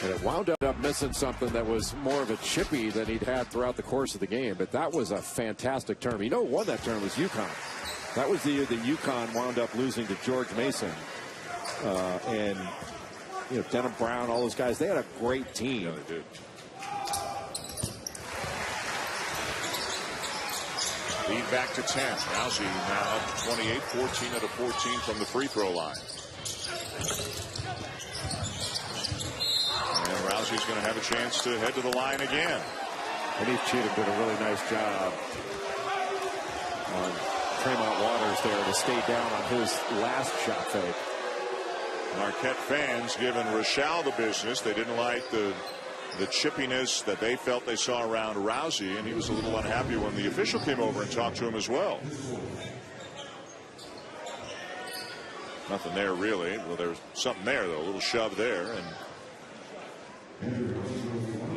S2: And it wound up missing something that was more of a chippy than he'd had throughout the course of the game. But that was a fantastic term. You know who won that term was UConn. That was the year that UConn wound up losing to George Mason. And you know, Denham Brown, all those guys, they had a great team.
S1: Yeah, they did. Lead back to 10. Rousey now up to 28, 14 out of 14 from the free throw line. And Rousey's going to have a chance to head to the line again.
S2: And Heath Cheatham did a really nice job on Tremont Waters there to stay down on his last shot fake.
S1: Marquette fans giving Rochelle the business. They didn't like the chippiness that they felt they saw around Rousey, and he was a little unhappy when the official came over and talked to him as well. Nothing there really. Well, there was something there though, a little shove there, and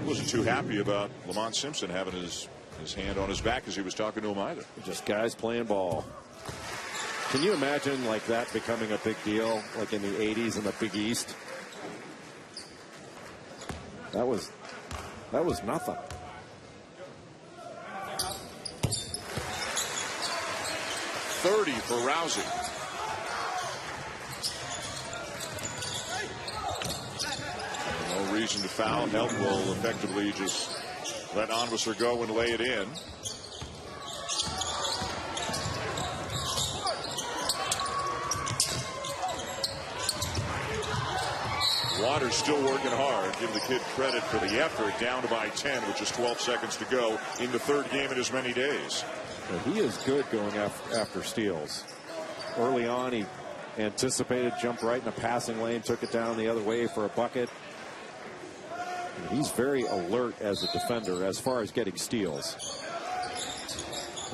S1: he wasn't too happy about Lamont Simpson having his hand on his back as he was talking to him either.
S2: Just guys playing ball. Can you imagine like that becoming a big deal, like in the 80s in the Big East? That was nothing.
S1: .30 for Rousey. No reason to foul. Help will effectively just let Onwuser go and lay it in. Waters still working hard. Give the kid credit for the effort. Down by 10 with just 12 seconds to go in the third game in as many days.
S2: Well, he is good going after steals. Early on, he anticipated, jumped right in the passing lane, took it down the other way for a bucket. And he's very alert as a defender as far as getting steals.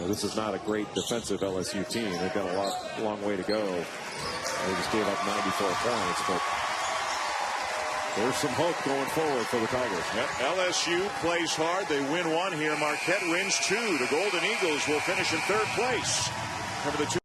S2: Now, this is not a great defensive LSU team. They've got a long way to go. They just gave up 94 points, but there's some hope going forward for the Tigers.
S1: Yep. LSU plays hard. They win one here. Marquette wins two. The Golden Eagles will finish in third place. Remember the two